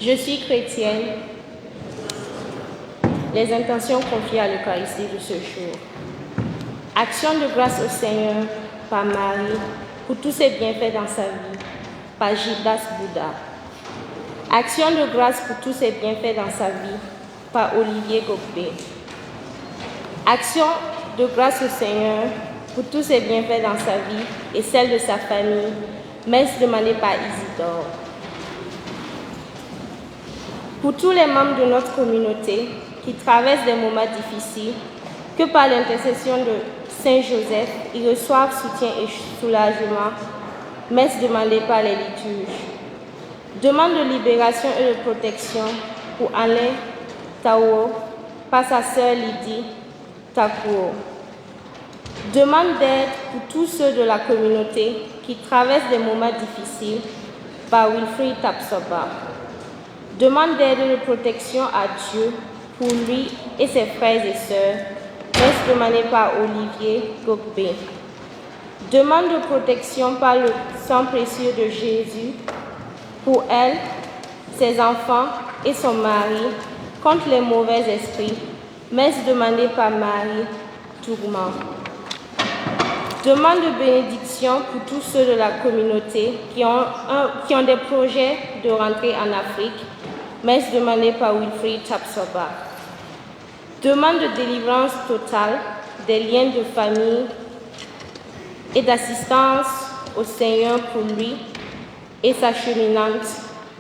Je suis chrétienne. Les intentions confiées à l'Eucharistie de ce jour. Action de grâce au Seigneur par Marie pour tous ses bienfaits dans sa vie par Gildas Bouddha. Action de grâce pour tous ses bienfaits dans sa vie par Olivier Gokbé. Action de grâce au Seigneur pour tous ses bienfaits dans sa vie et celle de sa famille, messe demandée par Isidore. Pour tous les membres de notre communauté qui traversent des moments difficiles, que par l'intercession de Saint Joseph, ils reçoivent soutien et soulagement, messe demandée par les liturges. Demande de libération et de protection pour Alain Tao, par sa sœur Lydie Takuo. Demande d'aide pour tous ceux de la communauté qui traversent des moments difficiles, par Wilfried Tapsoba. Demande d'aide et de protection à Dieu pour lui et ses frères et sœurs, messe demandée par Olivier Gokbé. Demande de protection par le sang précieux de Jésus pour elle, ses enfants et son mari contre les mauvais esprits, messe demandée par Marie Tourment. Demande de bénédiction pour tous ceux de la communauté qui ont des projets de rentrer en Afrique, messe demandée par Wilfried Tapsoba. Demande de délivrance totale des liens de famille et d'assistance au Seigneur pour lui et sa cheminante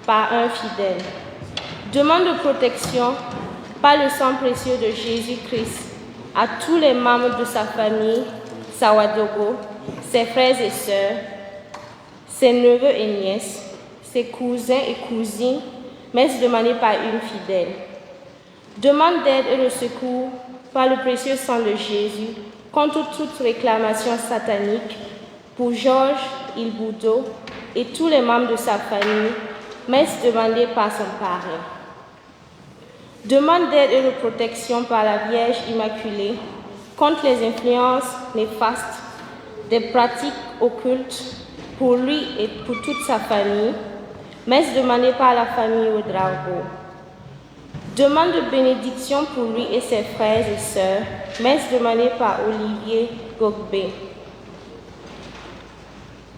par un fidèle. Demande de protection par le sang précieux de Jésus-Christ à tous les membres de sa famille, Sawadogo, ses frères et sœurs, ses neveux et nièces, ses cousins et cousines, messe demandée par une fidèle. Demande d'aide et de secours par le précieux sang de Jésus contre toute réclamation satanique pour Georges Ilboudo et tous les membres de sa famille, messe demandée par son parrain. Demande d'aide et de protection par la Vierge Immaculée contre les influences néfastes des pratiques occultes pour lui et pour toute sa famille, messe demandée par la famille Ouedraogo. Demande de bénédiction pour lui et ses frères et sœurs, messe demandée par Olivier Gokbé.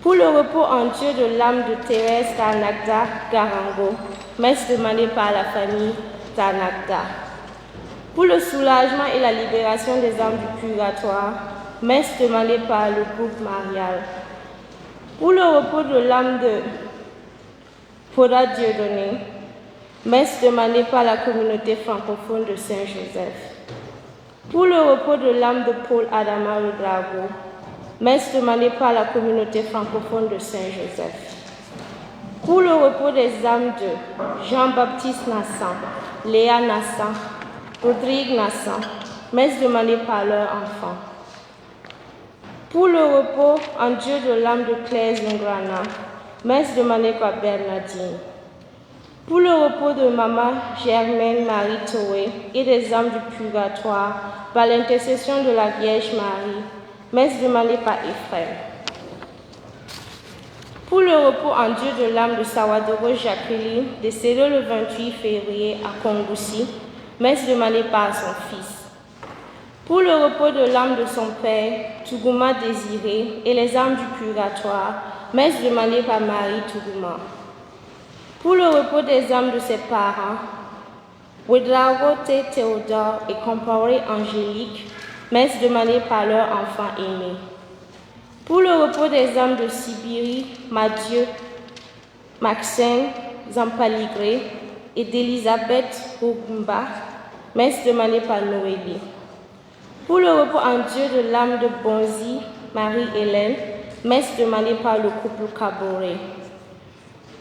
Pour le repos en Dieu de l'âme de Thérèse Tarnagda Garango, messe demandée par la famille Tarnagda. Pour le soulagement et la libération des âmes du purgatoire, messe demandée par le groupe marial. Pour le repos de l'âme de Poda Dieudonné, messe demandée par la communauté francophone de Saint-Joseph. Pour le repos de l'âme de Paul Adama Ouedraogo, messe demandée par la communauté francophone de Saint-Joseph. Pour le repos des âmes de Jean-Baptiste Nassan, Léa Nassan, Rodrigue Nassan, messe demandée par leurs enfants. Pour le repos en Dieu de l'âme de Claire Zungrana, messe demandée par Bernardine. Pour le repos de Maman Germaine Marie Toé et des âmes du purgatoire, par l'intercession de la Vierge Marie, messe demandée par Ephraim. Pour le repos en Dieu de l'âme de Sawadogo Jacqueline, décédée le 28 février à Kongoussi, messe demandée par son fils. Pour le repos de l'âme de son père, Tougouma Désiré, et les âmes du purgatoire, messe demandée par Marie Tougouma. Pour le repos des âmes de ses parents, Ouedraogo Théodore et Compaoré Angélique, messe demandée par leur enfant aîné. Pour le repos des âmes de Sibiri, Mathieu, Maxime, Zampaligré et d'Elisabeth Ogumba, messe demandée par Noélie. Pour le repos en Dieu de l'âme de Bonzi, Marie-Hélène, messe demandée par le couple Caboret.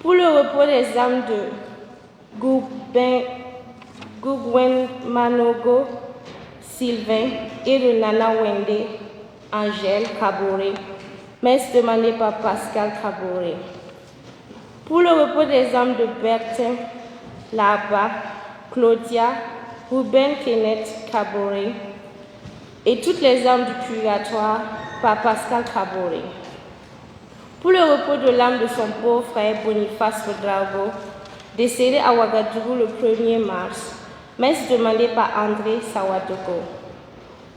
Pour le repos des âmes de Gougwen Manogo, Sylvain et de Nana Wende, Angèle Caboret, messe demandée par Pascal Caboret. Pour le repos des âmes de Bertin Laba, Claudia, Ruben Kenneth Caboret et toutes les âmes du purgatoire par Pascal Caboret. Pour le repos de l'âme de son beau frère Boniface Ouedraogo, décédé à Ouagadougou le 1er mars. Messe demandée par André Sawadogo.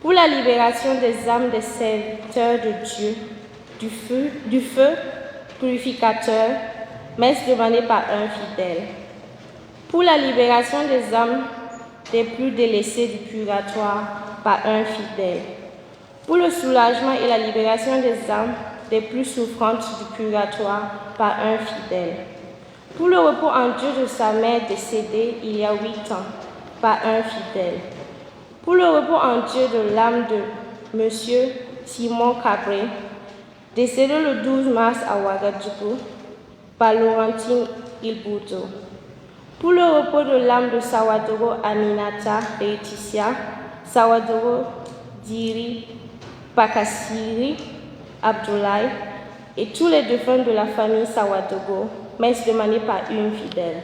Pour la libération des âmes des serviteurs de Dieu, du feu purificateur, messe demandée par un fidèle. Pour la libération des âmes des plus délaissés du purgatoire par un fidèle. Pour le soulagement et la libération des âmes des plus souffrantes du purgatoire par un fidèle. Pour le repos en Dieu de sa mère décédée il y a 8 ans par un fidèle. Pour le repos en Dieu de l'âme de M. Simon Cabré, décédé le 12 mars à Ouagadougou par Laurentine Ilbouto. Pour le repos de l'âme de Sawadogo Aminata Laetitia, Sawadogo Diri Pakassiri Abdoulaye et tous les défunts de la famille Sawadogo, messe demandée par une fidèle.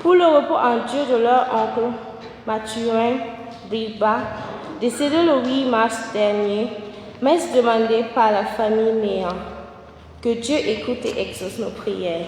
Pour le repos en Dieu de leur oncle Mathurin Briba, décédé le 8 mars dernier, messe demandée par la famille Néant. Que Dieu écoute et exauce nos prières.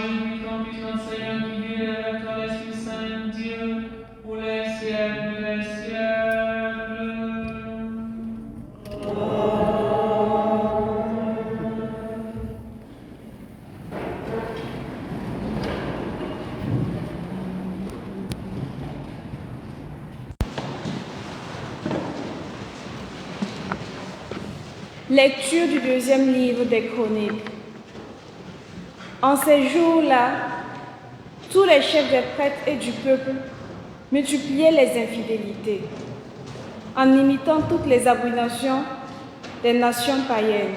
Jésus, ton Fils, notre Seigneur, qui vit avec toi, l'Esprit Saint, Dieu, pour les siècles des siècles. Lecture du deuxième livre des Chroniques. En ces jours-là, tous les chefs des prêtres et du peuple multipliaient les infidélités, en imitant toutes les abominations des nations païennes,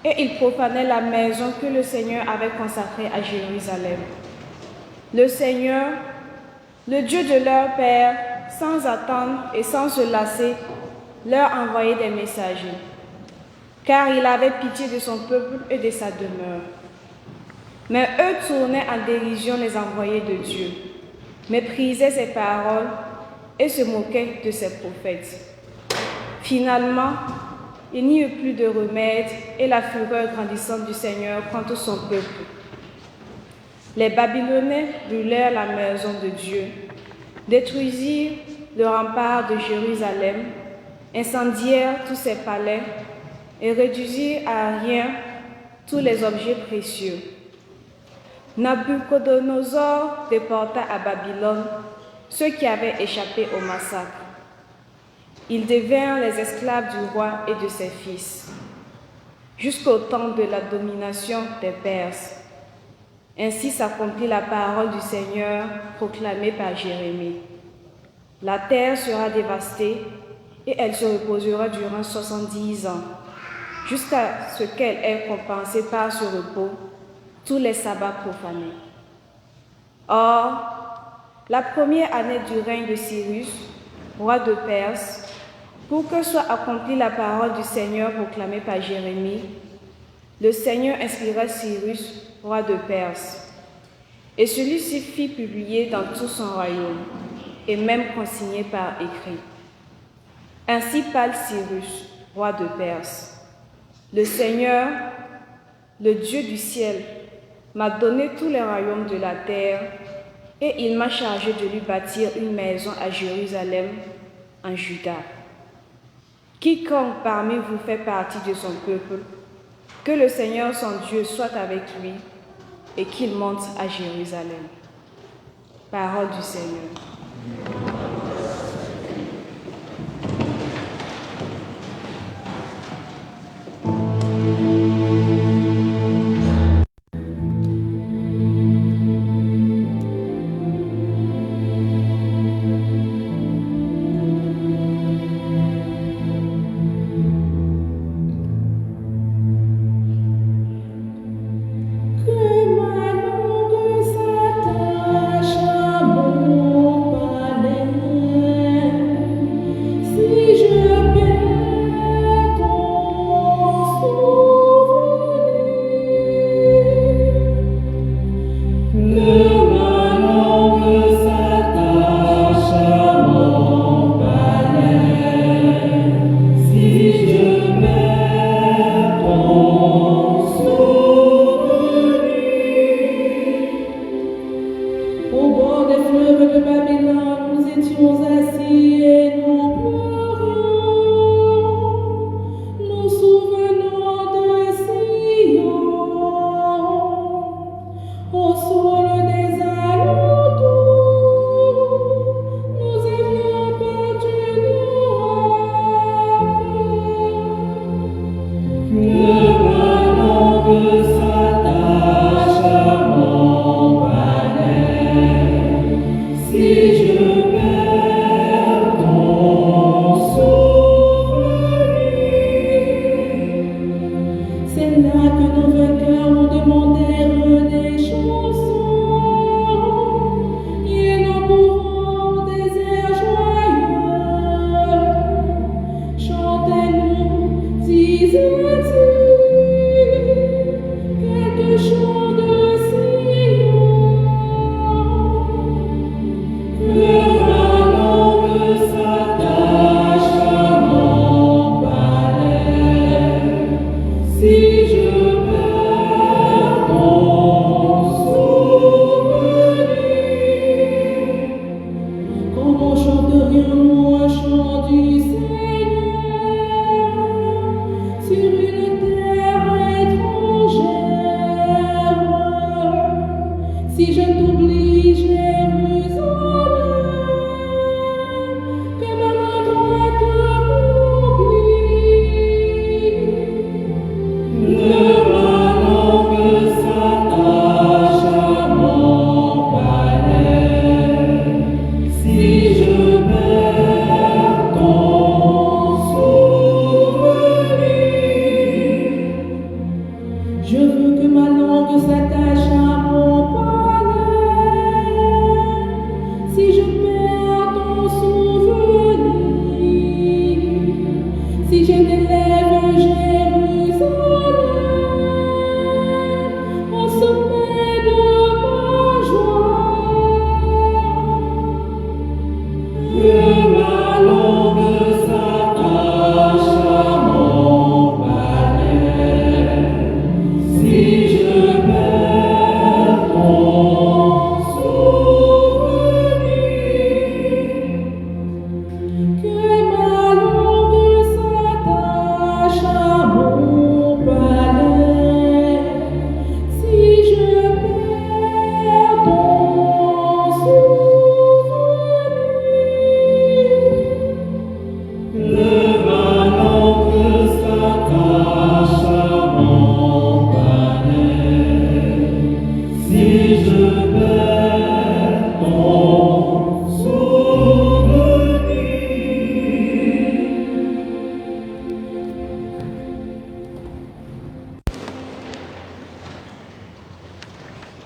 et ils profanaient la maison que le Seigneur avait consacrée à Jérusalem. Le Seigneur, le Dieu de leur père, sans attendre et sans se lasser, leur envoyait des messagers, car il avait pitié de son peuple et de sa demeure. Mais eux tournaient en dérision les envoyés de Dieu, méprisaient ses paroles et se moquaient de ses prophètes. Finalement, il n'y eut plus de remède et la fureur grandissante du Seigneur contre son peuple. Les Babyloniens brûlèrent la maison de Dieu, détruisirent le rempart de Jérusalem, incendièrent tous ses palais et réduisirent à rien tous les objets précieux. Nabuchodonosor déporta à Babylone ceux qui avaient échappé au massacre. Ils devinrent les esclaves du roi et de ses fils, jusqu'au temps de la domination des Perses. Ainsi s'accomplit la parole du Seigneur proclamée par Jérémie. La terre sera dévastée et elle se reposera durant 70 ans, jusqu'à ce qu'elle ait compensé par ce repos tous les sabbats profanés. Or, la première année du règne de Cyrus, roi de Perse, pour que soit accomplie la parole du Seigneur proclamée par Jérémie, le Seigneur inspira Cyrus, roi de Perse, et celui-ci fit publier dans tout son royaume, et même consigné par écrit. Ainsi parle Cyrus, roi de Perse. Le Seigneur, le Dieu du ciel, m'a donné tous les royaumes de la terre, et il m'a chargé de lui bâtir une maison à Jérusalem, en Juda. Quiconque parmi vous fait partie de son peuple, que le Seigneur son Dieu soit avec lui, et qu'il monte à Jérusalem. Parole du Seigneur. Que ma langue s'attache à mon palais.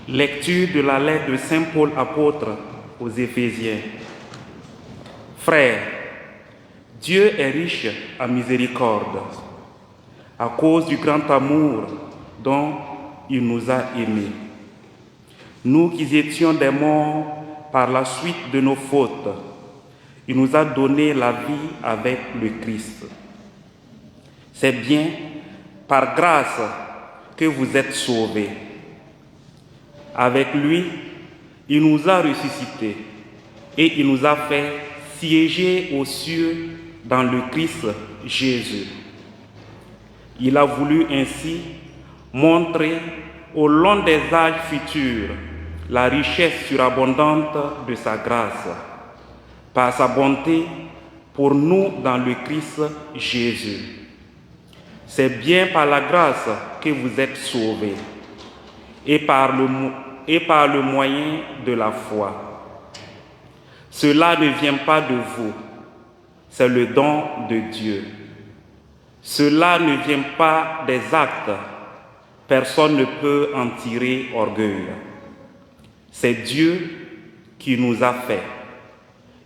Lecture de la lettre de Saint Paul apôtre aux Éphésiens. Frères, Dieu est riche en miséricorde, à cause du grand amour dont il nous a aimés. Nous qui étions des morts par la suite de nos fautes, il nous a donné la vie avec le Christ. C'est bien par grâce que vous êtes sauvés. Avec lui, il nous a ressuscités et il nous a fait siéger aux cieux dans le Christ Jésus. Il a voulu ainsi montrer au long des âges futurs la richesse surabondante de sa grâce, par sa bonté pour nous dans le Christ Jésus. C'est bien par la grâce que vous êtes sauvés et par le moyen de la foi. Cela ne vient pas de vous, c'est le don de Dieu. Cela ne vient pas des actes, personne ne peut en tirer orgueil. C'est Dieu qui nous a fait.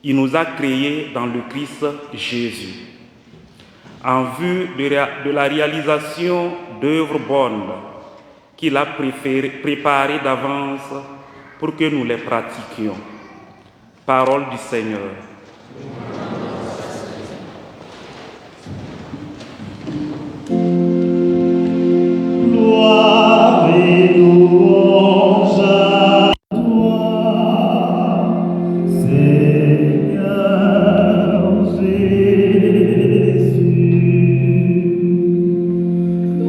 Il nous a créés dans le Christ Jésus, en vue de la réalisation d'œuvres bonnes qu'il a préparées d'avance pour que nous les pratiquions. Parole du Seigneur. Gloire et louange à toi, Seigneur Jésus.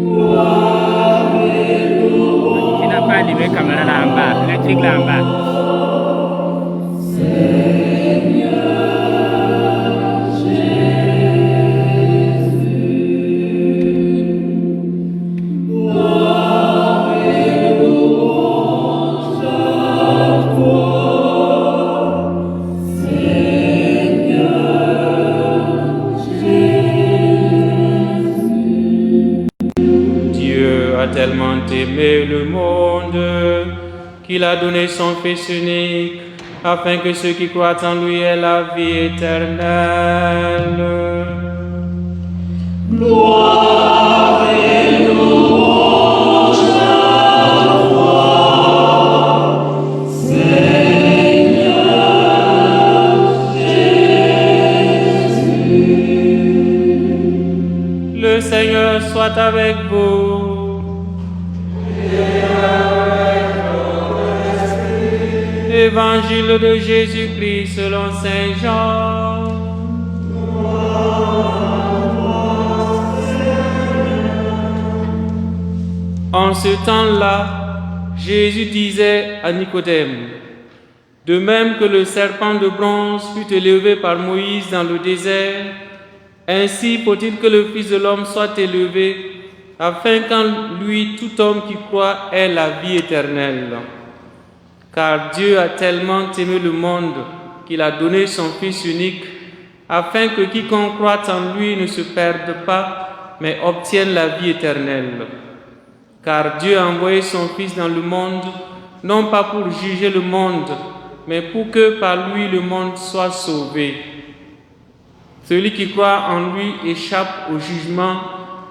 Gloire et louange. Qui n'a pas allumé la caméra là en bas, l'électrique là en bas. Tellement aimé le monde qu'il a donné son Fils unique, afin que ceux qui croient en lui aient la vie éternelle. Gloire et louange à toi, Seigneur Jésus. Le Seigneur soit avec vous. Évangile de Jésus-Christ selon Saint Jean. En ce temps-là, Jésus disait à Nicodème: de même que le serpent de bronze fut élevé par Moïse dans le désert, ainsi faut-il que le Fils de l'homme soit élevé, afin qu'en lui tout homme qui croit ait la vie éternelle. Car Dieu a tellement aimé le monde qu'il a donné son Fils unique, afin que quiconque croit en lui ne se perde pas, mais obtienne la vie éternelle. Car Dieu a envoyé son Fils dans le monde, non pas pour juger le monde, mais pour que par lui le monde soit sauvé. Celui qui croit en lui échappe au jugement,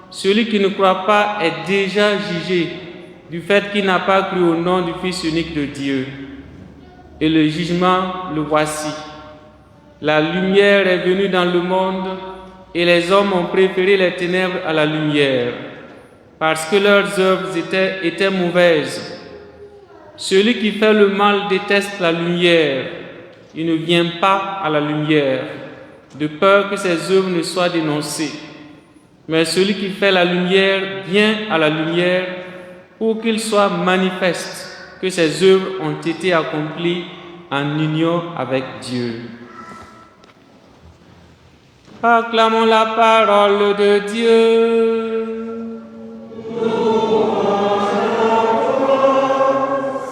celui qui ne croit pas est déjà jugé, du fait qu'il n'a pas cru au nom du Fils unique de Dieu. Et le jugement, le voici. La lumière est venue dans le monde, et les hommes ont préféré les ténèbres à la lumière, parce que leurs œuvres étaient mauvaises. Celui qui fait le mal déteste la lumière, il ne vient pas à la lumière, de peur que ses œuvres ne soient dénoncées. Mais celui qui fait la lumière vient à la lumière, pour qu'il soit manifeste que ses œuvres ont été accomplies en union avec Dieu. Acclamons la parole de Dieu. Louange à toi,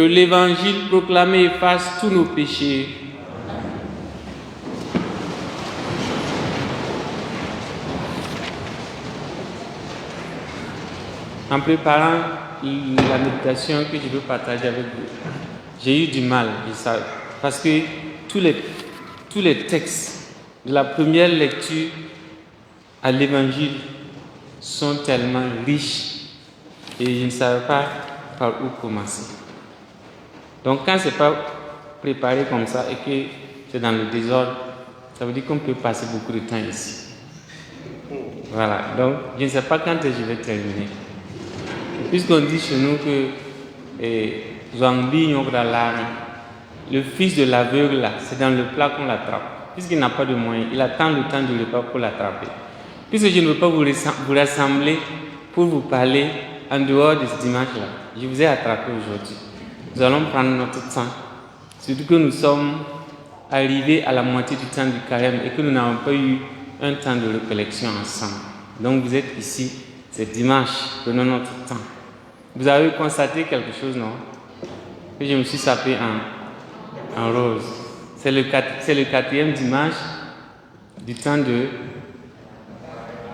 l'évangile proclamé efface tous nos péchés. En préparant la méditation que je veux partager avec vous, j'ai eu du mal, parce que tous les textes de la première lecture à l'évangile sont tellement riches et je ne savais pas par où commencer. Donc quand ce n'est pas préparé comme ça et que c'est dans le désordre, ça veut dire qu'on peut passer beaucoup de temps ici. Voilà, donc je ne sais pas quand je vais terminer. Puisqu'on dit chez nous que Zouangbi Nyokralari, le fils de l'aveugle là, c'est dans le plat qu'on l'attrape. Puisqu'il n'a pas de moyens, il attend le temps du repas pour l'attraper. Puisque je ne veux pas vous rassembler pour vous parler en dehors de ce dimanche-là, je vous ai attrapé aujourd'hui. Nous allons prendre notre temps, surtout que nous sommes arrivés à la moitié du temps du carême et que nous n'avons pas eu un temps de récollection ensemble. Donc vous êtes ici, c'est dimanche, prenons notre temps. Vous avez constaté quelque chose, non? Que je me suis sapé en rose. C'est le 4e dimanche du temps de...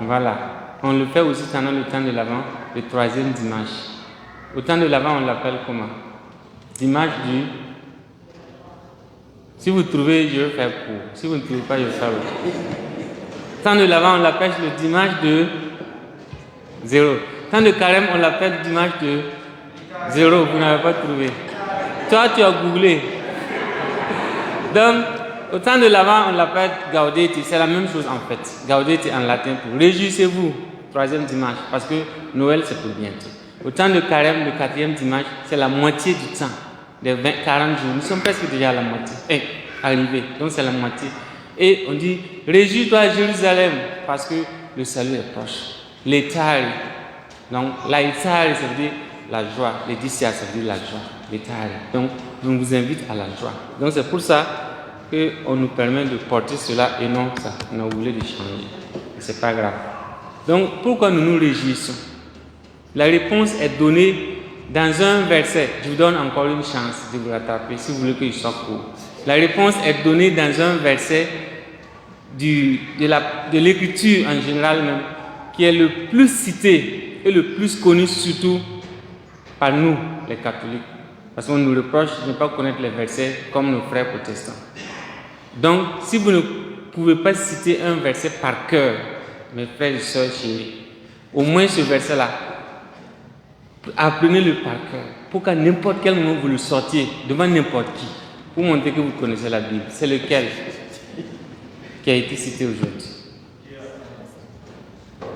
Voilà. On le fait aussi pendant le temps de l'Avent, le 3e dimanche. Au temps de l'Avent, on l'appelle comment? Dimanche du... Si vous trouvez, je vais faire court. Si vous ne trouvez pas, je vais faire le court. Temps de l'Avent, on l'appelle le dimanche de 0. Temps de carême, on l'appelle dimanche de 0. Vous n'avez pas trouvé. Toi, tu as googlé. Donc, au temps de l'Avent, on l'appelle Gaudete. C'est la même chose en fait. Gaudete en latin pour réjouissez-vous, 3e dimanche, parce que Noël c'est pour bientôt. Au temps de carême, le 4e dimanche, c'est la moitié du temps, des 40 jours. Nous sommes presque déjà à la moitié. Arrivés, donc c'est la moitié. Et on dit, réjouis-toi Jérusalem, parce que le salut est proche. L'État, donc l'État, ça veut dire la joie. L'éditia, ça veut dire la joie. L'État. Donc, je vous invite à la joie. Donc c'est pour ça qu'on nous permet de porter cela et non ça. On a voulu le changer. C'est pas grave. Donc, pourquoi nous nous réjouissons? La réponse est donnée dans un verset. Je vous donne encore une chance de vous rattraper si vous voulez qu'il soit court. La réponse est donnée dans un verset de l'écriture en général même, qui est le plus cité et le plus connu surtout par nous, les catholiques. Parce qu'on nous reproche de ne pas connaître les versets comme nos frères protestants. Donc, si vous ne pouvez pas citer un verset par cœur, mes frères et sœurs chéris, au moins ce verset-là, apprenez-le par cœur, pour qu'à n'importe quel moment vous le sortiez devant n'importe qui, pour montrer que vous connaissez la Bible. C'est lequel qui a été cité aujourd'hui?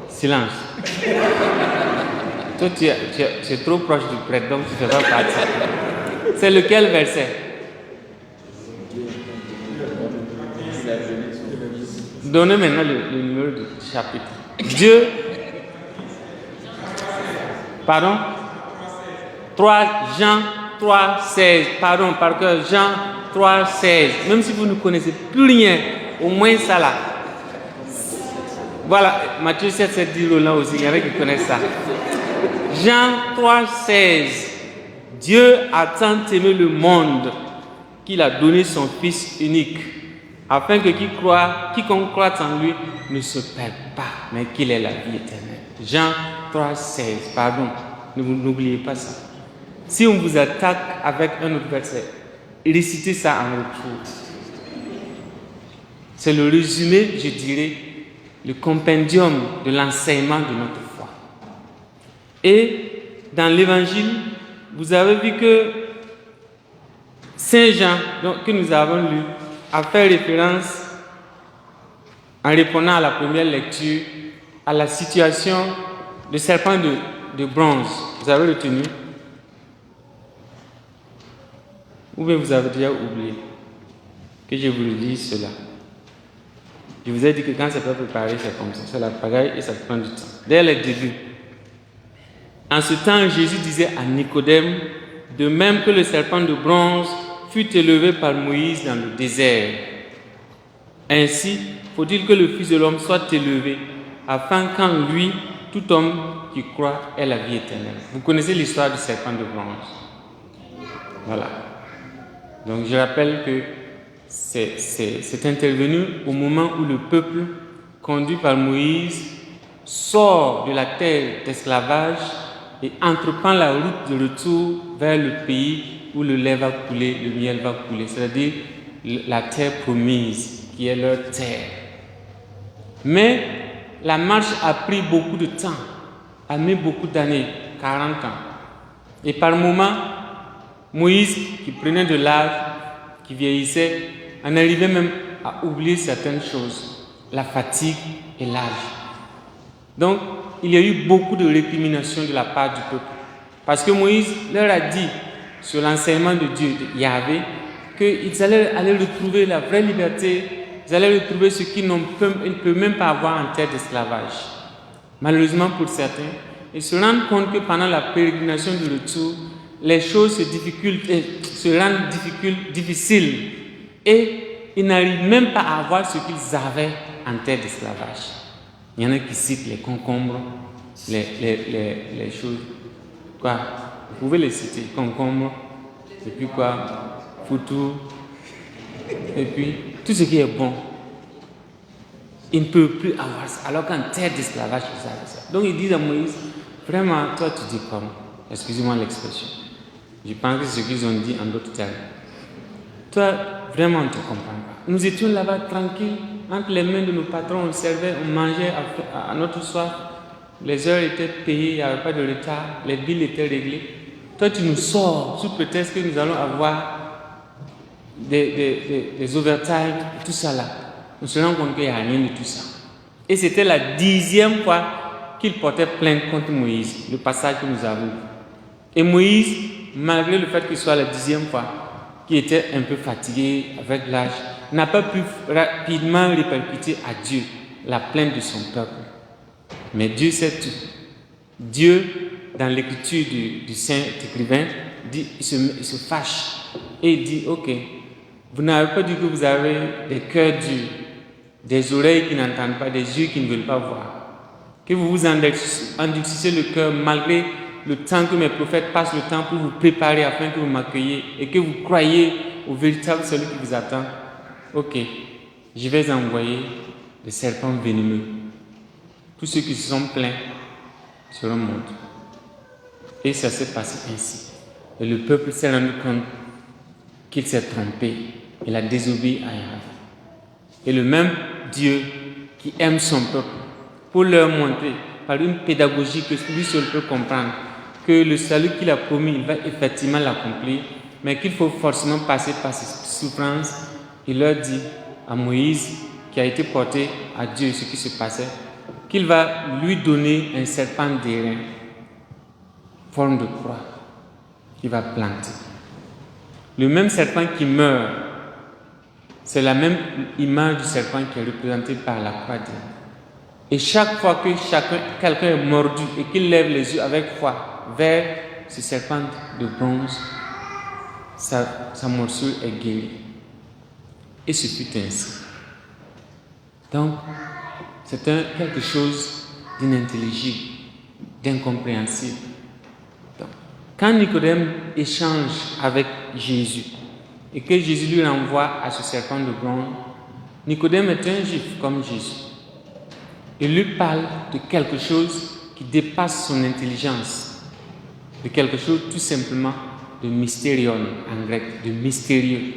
Silence. Toi, tu es trop proche du prêtre, donc tu ne fais pas partie. C'est lequel verset? Donnez maintenant le numéro du chapitre. Dieu. Pardon? 3 Jean 3, 16. Pardon, par cœur, Jean 3, 16. Même si vous ne connaissez plus rien, au moins ça là. Voilà, Matthieu 7, 7 dit là aussi, il y en a qui connaissent ça. Jean 3, 16. Dieu a tant aimé le monde qu'il a donné son Fils unique, afin que quiconque croit en lui ne se perde pas, mais qu'il ait la vie éternelle. Jean 3, 16. Pardon, n'oubliez pas ça. Si on vous attaque avec un autre verset, récitez ça en retour. C'est le résumé, je dirais, le compendium de l'enseignement de notre foi. Et dans l'évangile, vous avez vu que Saint Jean, donc, que nous avons lu, a fait référence, en répondant à la première lecture, à la situation de serpent de bronze. Vous avez retenu? Ou bien vous avez déjà oublié que je vous dise cela? Je vous ai dit que quand c'est pas préparé, c'est comme ça. C'est la pagaille et ça prend du temps. Dès le début. En ce temps, Jésus disait à Nicodème, de même que le serpent de bronze fut élevé par Moïse dans le désert, ainsi faut-il que le Fils de l'homme soit élevé, afin qu'en lui, tout homme qui croit ait la vie éternelle. Vous connaissez l'histoire du serpent de bronze. Voilà. Donc je rappelle que c'est intervenu au moment où le peuple, conduit par Moïse, sort de la terre d'esclavage et entreprend la route de retour vers le pays où le lait va couler, le miel va couler, c'est-à-dire la terre promise, qui est leur terre. Mais la marche a pris beaucoup de temps, a mis beaucoup d'années, 40 ans. Et par moments, Moïse, qui prenait de l'âge, qui vieillissait, en arrivait même à oublier certaines choses, la fatigue et l'âge. Donc, il y a eu beaucoup de récriminations de la part du peuple. Parce que Moïse leur a dit, sur l'enseignement de Dieu, de Yahvé, qu'ils allaient aller retrouver la vraie liberté, ils allaient retrouver ce qu'ils ne peuvent même pas avoir en terre d'esclavage. Malheureusement pour certains, ils se rendent compte que pendant la pérégrination du retour, les choses se rendent difficiles et ils n'arrivent même pas à avoir ce qu'ils avaient en terre d'esclavage. Il y en a qui citent les concombres, les choses. Quoi? Vous pouvez les citer, concombres, et puis quoi? Foutou, et puis tout ce qui est bon. Ils ne peuvent plus avoir ça, alors qu'en terre d'esclavage, ils avaient ça. Donc ils disent à Moïse, vraiment, toi tu dis comment? Excusez-moi l'expression. Je pense que c'est ce qu'ils ont dit en d'autres termes. Toi, vraiment, on ne te comprend pas. Nous étions là-bas tranquilles, entre les mains de nos patrons, on servait, on mangeait à notre soif. Les heures étaient payées, il n'y avait pas de retard, les billes étaient réglées. Toi, tu nous sors sous prétexte que nous allons avoir des overtime, tout ça là. On se rend compte qu'il n'y a rien de tout ça. Et c'était la 10e fois qu'il portait plainte contre Moïse, le passage que nous avons vu. Et Moïse, malgré le fait qu'il soit la 10e fois, qu'il était un peu fatigué avec l'âge, n'a pas pu rapidement répercuter à Dieu la plainte de son peuple. Mais Dieu sait tout. Dieu, dans l'écriture du Saint écrivain, dit, il se fâche et il dit, ok, vous n'avez pas dit que vous avez des cœurs durs, des oreilles qui n'entendent pas, des yeux qui ne veulent pas voir, que vous vous endurcissez le cœur malgré le temps que mes prophètes passent le temps pour vous préparer afin que vous m'accueilliez et que vous croyez au véritable celui qui vous attend. Ok, je vais envoyer des serpents venimeux. Tous ceux qui se sont plaints seront morts. Et ça s'est passé ainsi. Et le peuple s'est rendu compte qu'il s'est trompé. Il a désobéi à Yahvé. Et le même Dieu qui aime son peuple, pour leur montrer par une pédagogie que lui seul peut comprendre, que le salut qu'il a promis, il va effectivement l'accomplir, mais qu'il faut forcément passer par ces souffrances, il leur dit à Moïse, qui a été porté à Dieu ce qui se passait, qu'il va lui donner un serpent d'airain, forme de croix, qu'il va planter. Le même serpent qui meurt, c'est la même image du serpent qui est représentée par la croix d'airain. Et chaque fois que quelqu'un est mordu et qu'il lève les yeux avec foi vers ce serpent de bronze, sa morsure est guérie. Et ce fut ainsi. Donc, c'est quelque chose d'inintelligible, d'incompréhensible. Donc, quand Nicodème échange avec Jésus et que Jésus lui renvoie à ce serpent de bronze, Nicodème est un juif comme Jésus. Il lui parle de quelque chose qui dépasse son intelligence, de quelque chose tout simplement de mystérion en grec, de mystérieux.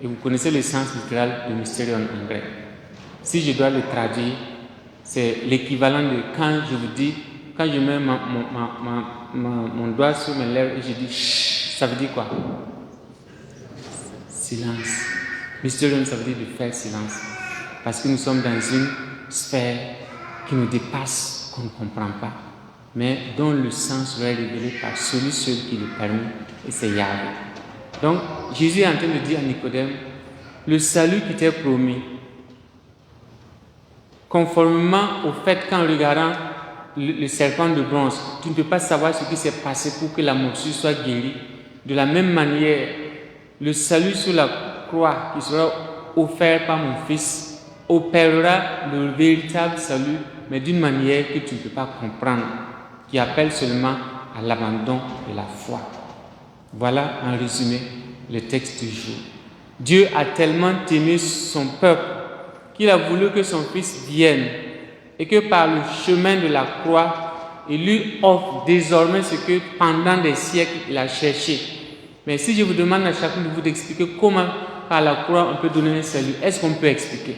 Et vous connaissez le sens littéral de mystérion en grec. Si je dois le traduire, c'est l'équivalent de quand je vous dis, quand je mets mon doigt sur mes lèvres et je dis chut, ça veut dire quoi? Silence. Mystérion, ça veut dire de faire silence. Parce que nous sommes dans une sphère qui nous dépasse, qu'on ne comprend pas, mais dont le sens est révélé par celui seul qui le permet, et c'est Yahvé. Donc, Jésus est en train de dire à Nicodème, le salut qui t'est promis, conformément au fait qu'en regardant le serpent de bronze, tu ne peux pas savoir ce qui s'est passé pour que la morsure soit guérie. De la même manière, le salut sur la croix qui sera offert par mon Fils opérera le véritable salut, mais d'une manière que tu ne peux pas comprendre, qui appelle seulement à l'abandon de la foi. Voilà en résumé le texte du jour. Dieu a tellement aimé son peuple qu'il a voulu que son Fils vienne et que par le chemin de la croix, il lui offre désormais ce que pendant des siècles il a cherché. Mais si je vous demande à chacun de vous d'expliquer comment par la croix on peut donner un salut, est-ce qu'on peut expliquer?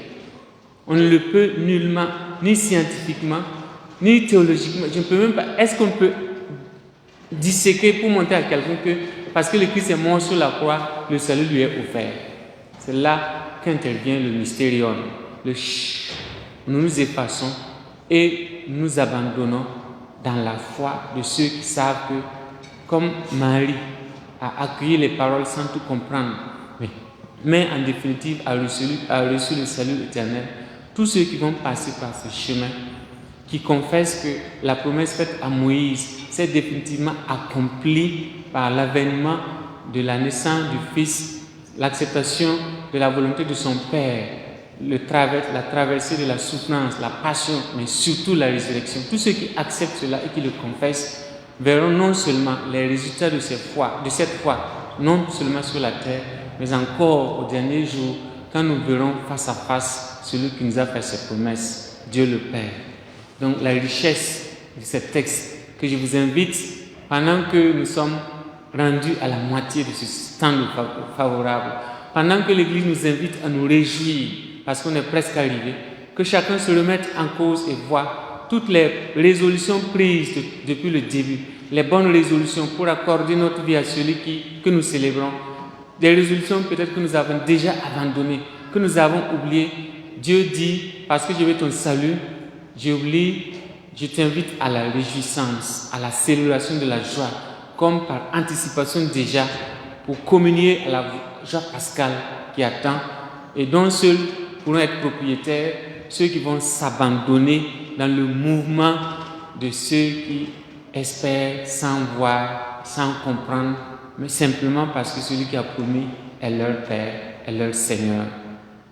On ne le peut nullement, ni scientifiquement, ni théologiquement. Je ne peux même pas. Est-ce qu'on peut disséquer pour montrer à quelqu'un que parce que le Christ est mort sur la croix, le salut lui est offert? C'est là qu'intervient le mystérium. Nous nous effaçons et nous abandonnons dans la foi de ceux qui savent que, comme Marie a accueilli les paroles sans tout comprendre, mais en définitive a reçu le salut éternel, tous ceux qui vont passer par ce chemin, qui confessent que la promesse faite à Moïse s'est définitivement accomplie par l'avènement de la naissance du Fils, l'acceptation de la volonté de son Père, la traversée de la souffrance, la passion, mais surtout la résurrection. Tous ceux qui acceptent cela et qui le confessent verront non seulement les résultats de cette foi, non seulement sur la terre, mais encore au dernier jour, quand nous verrons face à face celui qui nous a fait ses promesses, Dieu le Père. Donc la richesse de ce texte que je vous invite, pendant que nous sommes rendus à la moitié de ce temps favorable, pendant que l'Église nous invite à nous réjouir, parce qu'on est presque arrivé, que chacun se remette en cause et voit toutes les résolutions prises depuis le début, les bonnes résolutions pour accorder notre vie à celui que nous célébrons, des résolutions peut-être que nous avons déjà abandonnées, que nous avons oubliées. Dieu dit, parce que je veux ton salut, je t'invite à la réjouissance, à la célébration de la joie, comme par anticipation déjà, pour communier à la joie pascale qui attend, et dont seuls pourront être propriétaires ceux qui vont s'abandonner dans le mouvement de ceux qui espèrent sans voir, sans comprendre, mais simplement parce que celui qui a promis est leur Père, est leur Seigneur.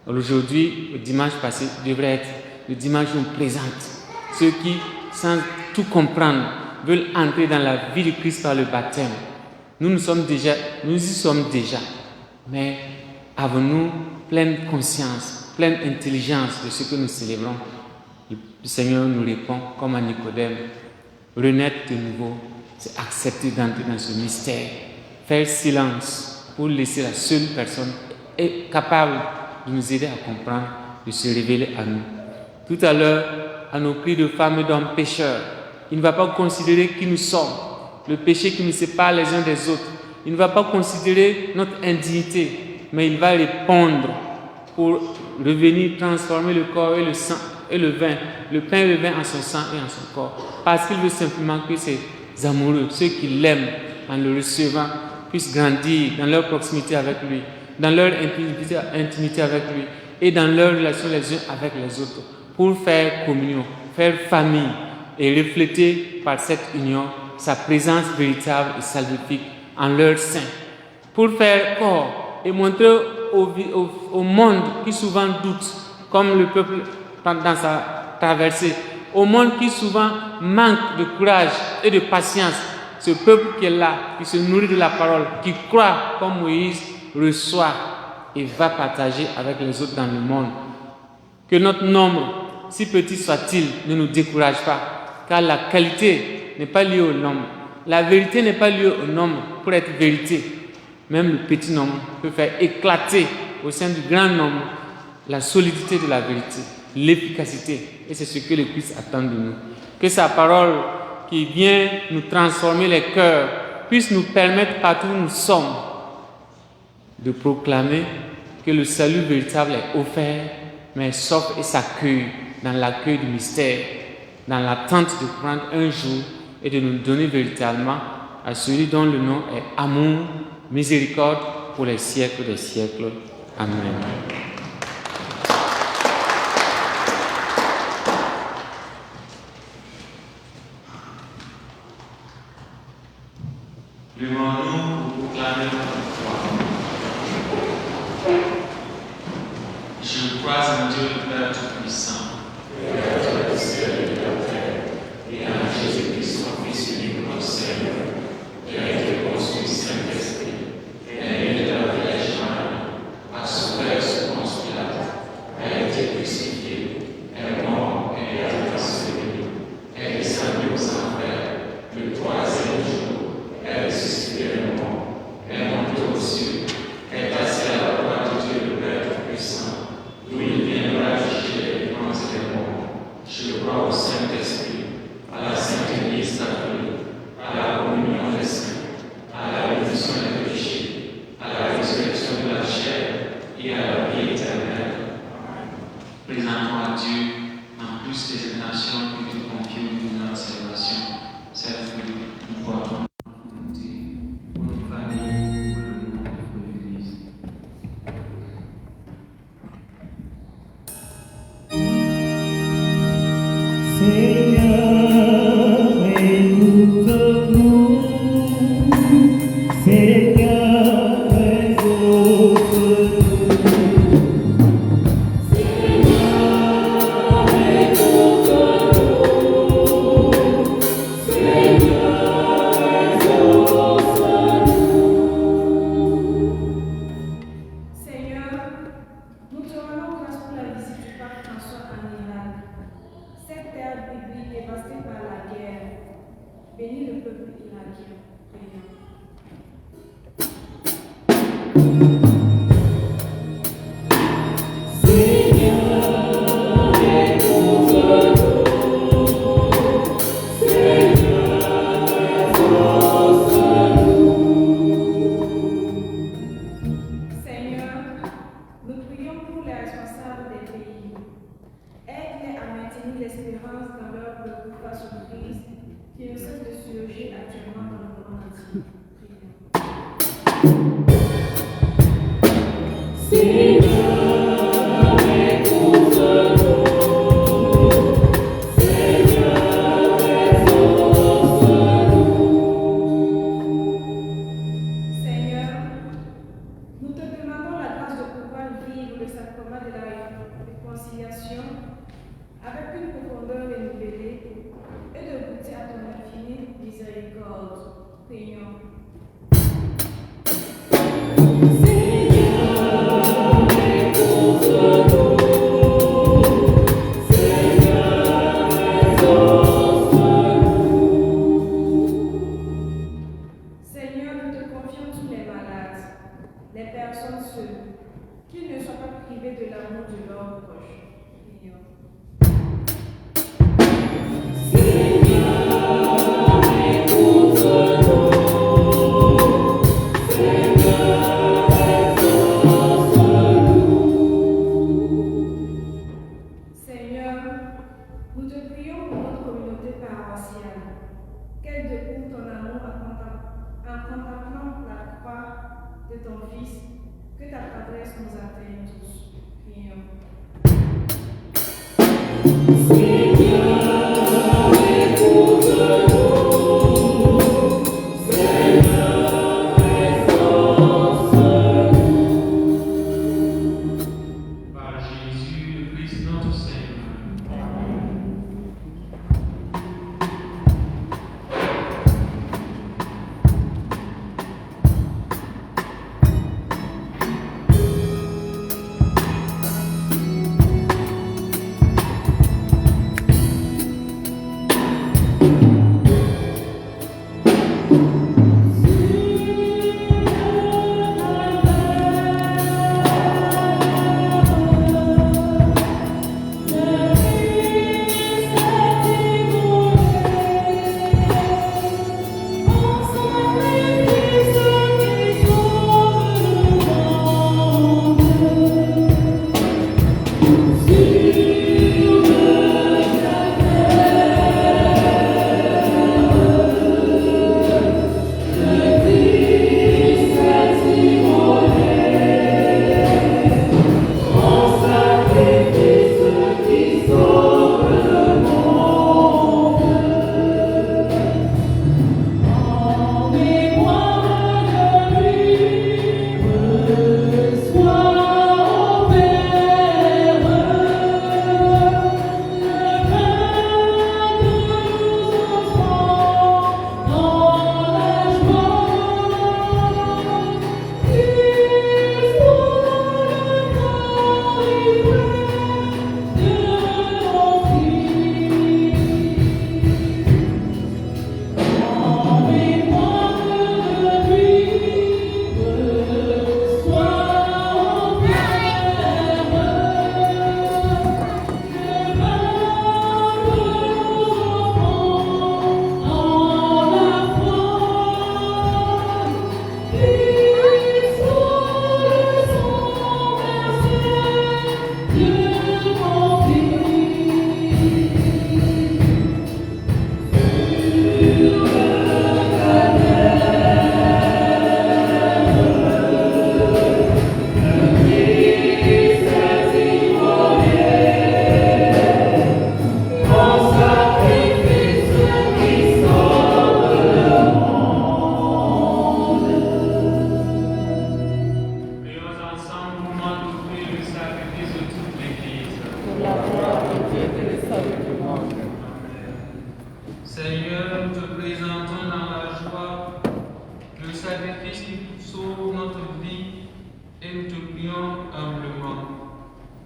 Aujourd'hui, le dimanche passé, devrait être le dimanche où on présente ceux qui, sans tout comprendre, veulent entrer dans la vie de Christ par le baptême. Nous y sommes déjà, mais avons-nous pleine conscience, pleine intelligence de ce que nous célébrons? Le Seigneur nous répond, comme à Nicodème, renaître de nouveau, c'est accepter d'entrer dans ce mystère, faire silence pour laisser la seule personne capable de nous aider à comprendre, de se révéler à nous. Tout à l'heure, à nos cris de femmes et d'hommes pécheurs, il ne va pas considérer qui nous sommes, le péché qui nous sépare les uns des autres. Il ne va pas considérer notre indignité, mais il va répondre pour revenir transformer le corps et le sang et le vin, le pain et le vin en son sang et en son corps. Parce qu'il veut simplement que ces amoureux, ceux qui l'aiment en le recevant, puissent grandir dans leur proximité avec lui, dans leur intimité avec lui et dans leur relation les uns avec les autres, pour faire communion, faire famille et refléter par cette union sa présence véritable et salvifique en leur sein, pour faire corps et montrer au monde qui souvent doute, comme le peuple dans sa traversée, au monde qui souvent manque de courage et de patience, ce peuple qui est là, qui se nourrit de la parole, qui croit comme Moïse, reçoit et va partager avec les autres dans le monde. Que notre nombre, si petit soit-il, ne nous décourage pas, car la qualité n'est pas liée au nombre. La vérité n'est pas liée au nombre pour être vérité. Même le petit nombre peut faire éclater au sein du grand nombre la solidité de la vérité, l'efficacité. Et c'est ce que le Christ attend de nous. Que sa parole qui vient nous transformer les cœurs puisse nous permettre partout où nous sommes de proclamer que le salut véritable est offert, mais s'offre et s'accueille dans l'accueil du mystère, dans l'attente de prendre un jour et de nous donner véritablement à celui dont le nom est amour, miséricorde pour les siècles des siècles. Amen. Levons-nous pour proclamer notre foi. Je crois en Dieu le Père Tout-Puissant, Créateur du ciel et de la terre, et en Jésus-Christ, son Fils unique, notre Seigneur, qui a été conçu du Saint-Esprit. bénis le peuple irakien. Prions. Seigneur, nous prions pour les responsables des pays. Aide-les à maintenir l'espérance dans leur peuple face aux crises qui ne cessent de surgir actuellement dans le monde entier. Prions. Seigneur, nous te demandons la grâce de pouvoir vivre le sacrement de la réconciliation avec une profondeur renouvelée et de goûter à ton infinie miséricorde. Prions. Seigneur, nous te confions tous les malades, les personnes seules, qu'ils ne soient pas privés de l'amour de leurs proches. Prions. Seigneur, nous te prions pour notre communauté paroissiale, qu'elle découvre ton amour en contemplant la croix de ton Fils, que ta tendresse nous atteigne tous. Prions. Par Jésus le Christ notre Seigneur.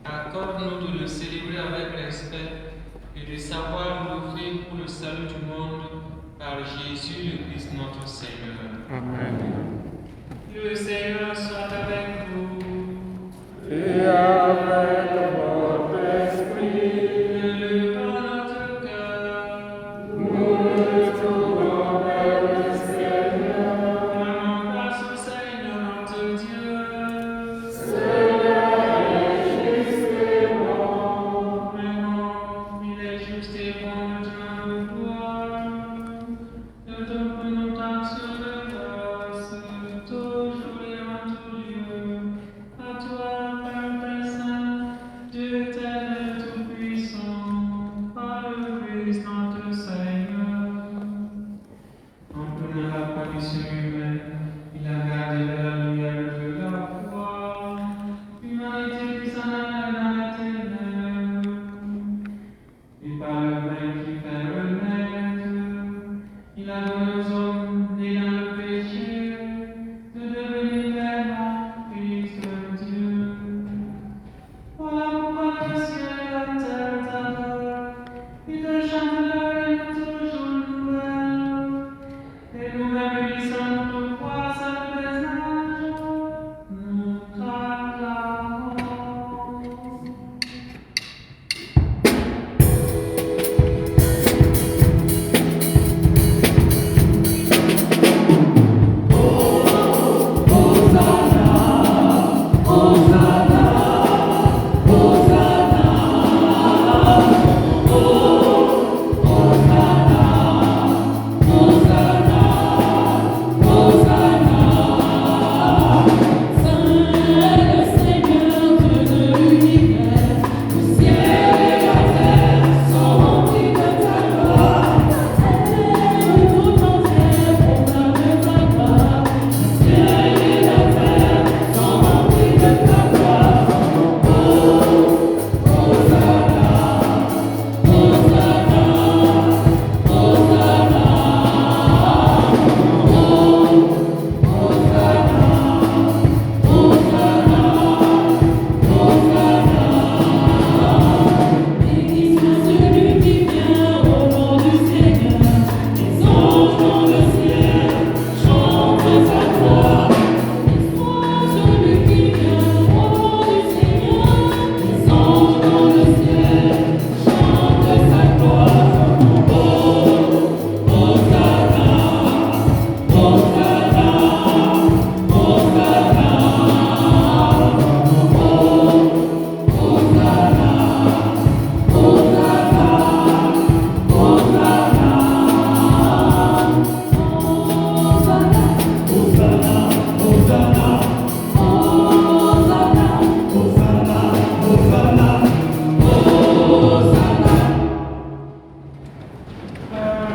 Accorde-nous de le célébrer avec respect et de savoir l'offrir pour le salut du monde par Jésus le Christ notre Seigneur. Amen. Le Seigneur soit avec vous. Et avec votre esprit, Élevons notre cœur. nous le tournons vers le Seigneur. Rendons grâce au Seigneur notre Dieu. Vraiment, il est juste et bon maintenant de voir. Nous te prenons action de grâce, toujours et en tout lieu. À toi, Père très saint, Dieu éternel tout-puissant, par le Christ notre Seigneur. En prenant la condition humaine, il a gardé de la lumière de la foi, l'humanité qui s'en allait dans la ténèbres. Et par le bain qui fait renaître, il a donné aux hommes nés dans le péché de devenir vraiment fils de Dieu. Voilà pourquoi le ciel et la terre t'adorent, ils te chantent leur toujours nouvelle. Et nous-mêmes, unissant notre voix à sa présence, nous t'acclamons.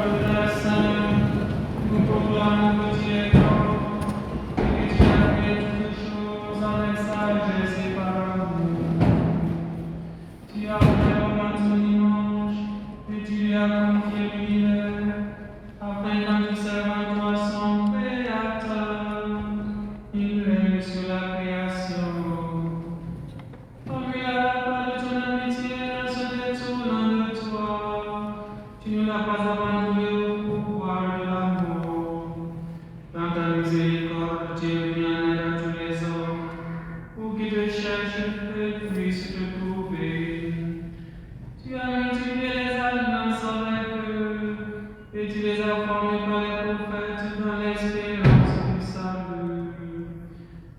Père Saint, nous proclamons que tu es grand et que tu as fait toutes choses avec sagesse et par amour. Tu as fait l'homme en ton image et tu lui as confié l'univers, afin qu'en te servant toi son Créateur, il règne sur la création. Comme il a pas de ton amitié en se détournant de toi, tu ne l'as pas abandonné au pouvoir de l'amour. Dans ta miséricorde, tu es venu en aide à tous les hommes, pour qu'ils te cherchent et puissent te trouver. Tu as multiplié les alliances avec eux, et tu les as formés par les prophètes dans l'espérance du salut.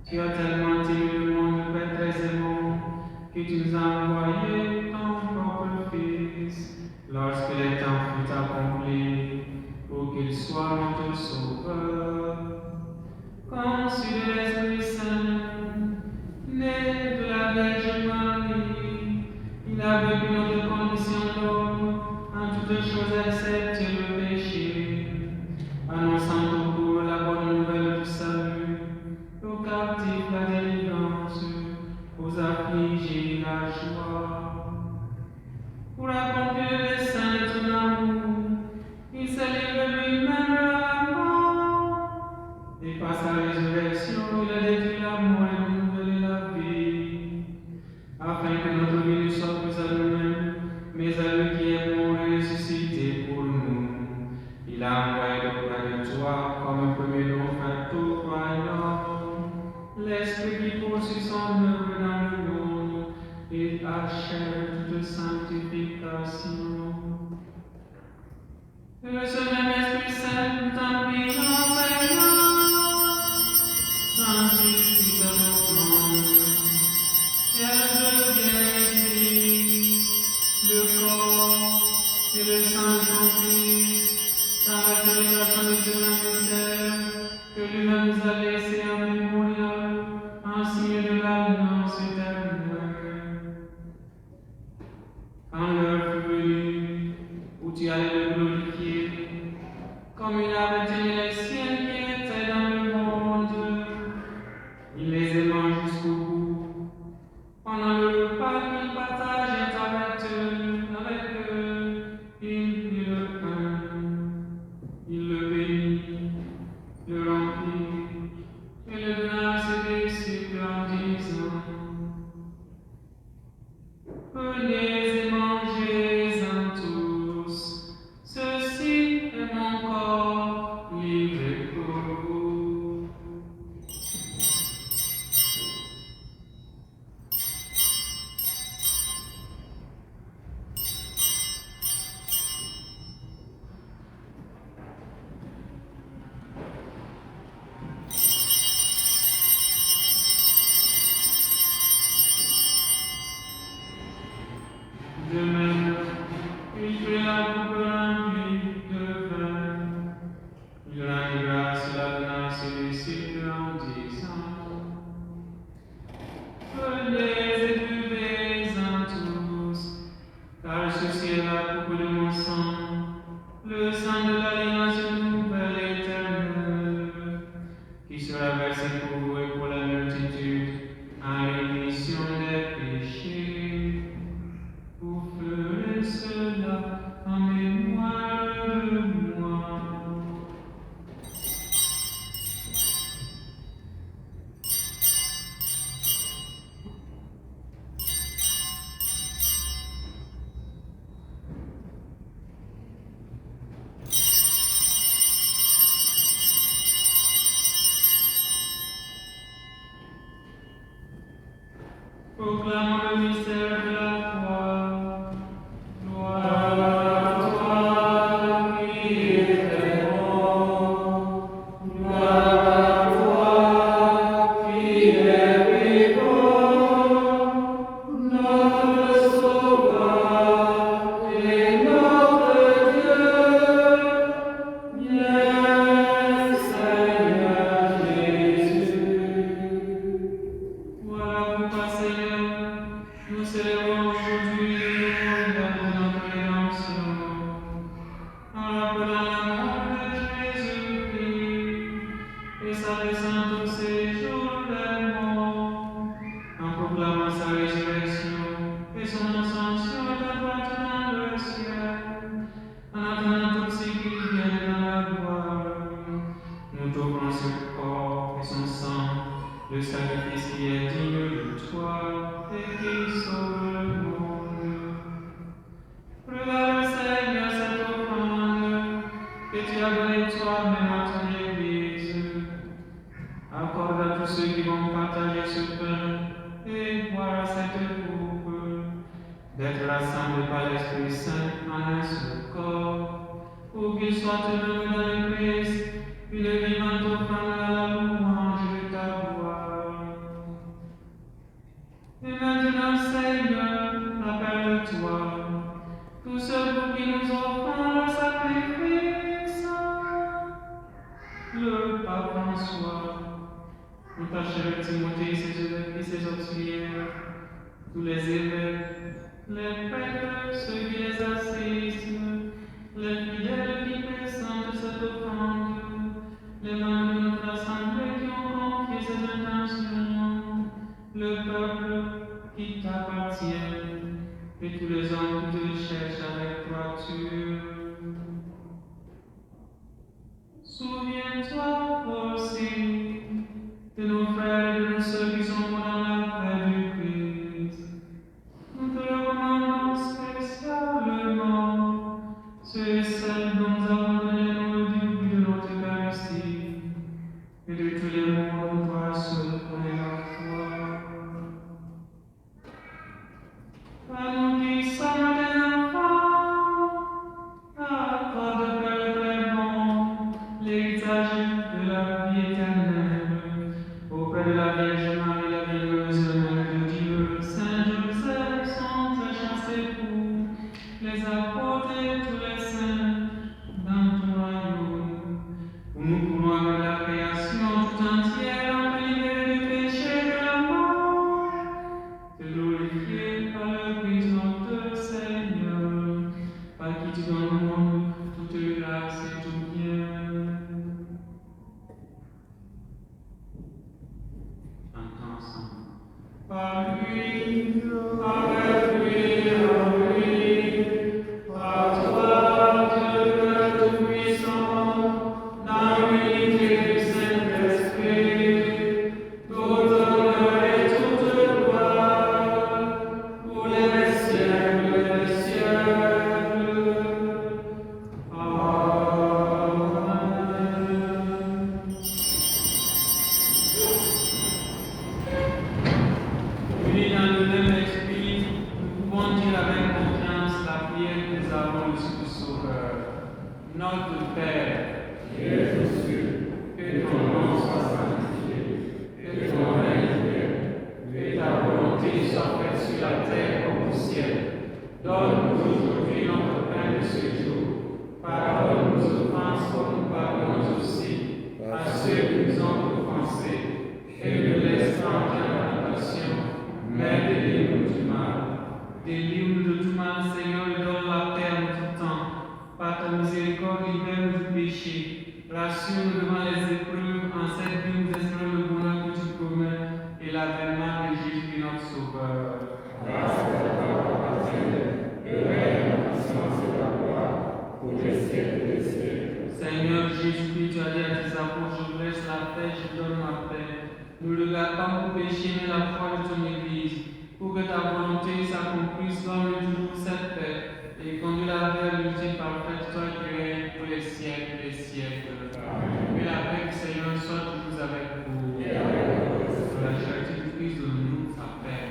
Tu as tellement aimé le monde, Père très aimant, que tu nous as envoyé ton propre Fils, lorsque les temps furent accomplis, pour qu'il soit notre Sauveur. Conçu de l'Esprit Saint, né de la Vierge Marie, il a vécu notre condition d'homme en toutes choses excepté le péché, annonçant au pauvres la bonne nouvelle du salut, aux captifs la délivrance, aux affligés la joie. Pour accomplir les saints de ton amour, il s'est livré lui-même à la mort a envoyé auprès de toi comme un premier offert tout croyant. L'Esprit qui poursuit son œuvre dans le monde et achève toute sanctification. Que ce même Esprit Saint nous t'envie enseignant, sanctifie ta monde, qu'elle devienne ici le corps et le sang de ton Fils, dans la célébration de ce mystère que lui-même nous a laissé en mémorial, en signe de l'alliance éternelle. Quand l'heure fut venue où tu allais le glorifier, comme il avait tenu les siens qui étaient dans le monde, il les aimant jusqu'au bout. Pendant le repas qu'il partageait avec eux, il prit le pain, il le bénit, le remplit et le donna à ses disciples en disant: Prenez et mangez-en tous, ceci est mon corps livré pour vous. De même, il prit la coupe remplie de vin. Il rendit grâce et la donna à ses disciples en disant: Prenez et buvez-en tous, car ceci est la coupe de mon sang, le sang de l'alliance nouvelle et éternelle, qui sera versé pour vous et pour la multitude en rémission des péchés. Vous ferez cela en mémoire de moi. Proclamons le mystère de la foi. Gloire à toi, Christ est mort. Gloire à toi, Christ est vivant. Notre Sauveur et notre Dieu. Viens, Seigneur Jésus. Voilà pourquoi, Seigneur, nous célébrons aujourd'hui le memorial de notre rédemption, en rappelant la mort de Jésus-Christ et sa descente au séjour des morts, en proclamant sa résurrection et son ascension à la droite dans le ciel, en attendant aussi qu'il vienne dans la gloire. Nous t'offrons ce corps et son sang, le sacrifice qui est digne de toi et qui sauve le monde. Regarde, Seigneur, cette offrande que tu as donnée toi-même à ton Église. Accorde à tous ceux qui vont partager ce pain et boire à cette coupe d'être rassemblés par l'Esprit Saint en un seul corps, pour qu'ils soient eux-mêmes dans le Christ, une vivante offrande à la louange de ta gloire. Et maintenant, Seigneur, rappelle-toi tous ceux pour qui nous offrons le sacrifice, le pape François, notre archevêque Timothée et ses auxiliaires, tous les évêques, les prêtres, ceux qui les assistent, les fidèles qui présentent cette offrande, les membres de notre assemblée qui ont confié ces intentions, le peuple qui t'appartient et tous les hommes qui te cherchent avec droiture. Souviens-toi aussi de nos frères et de nos sœurs qui sont morts dans la paix du Christ. Nous te recommandons spécialement ceux et celles dont nous avons donné nos péchés. Rassure-nous devant les épreuves, en cette vie nous espérons le bonheur que tu promets et l'avènement de Jésus notre Sauveur. Seigneur Jésus-Christ, tu as dit à tes apôtres, je vous laisse la paix, je donne ma paix. Ne regarde pas mon péché, mais la foi de ton Église, pour que ta volonté s'accomplisse, donne-nous toujours cette paix, et conduis-la vers l'unité parfaite, toi qui règnes pour les siècles des siècles. Que la paix du Seigneur soit toujours avec vous. Que la charité du Christ de nous, sa paix.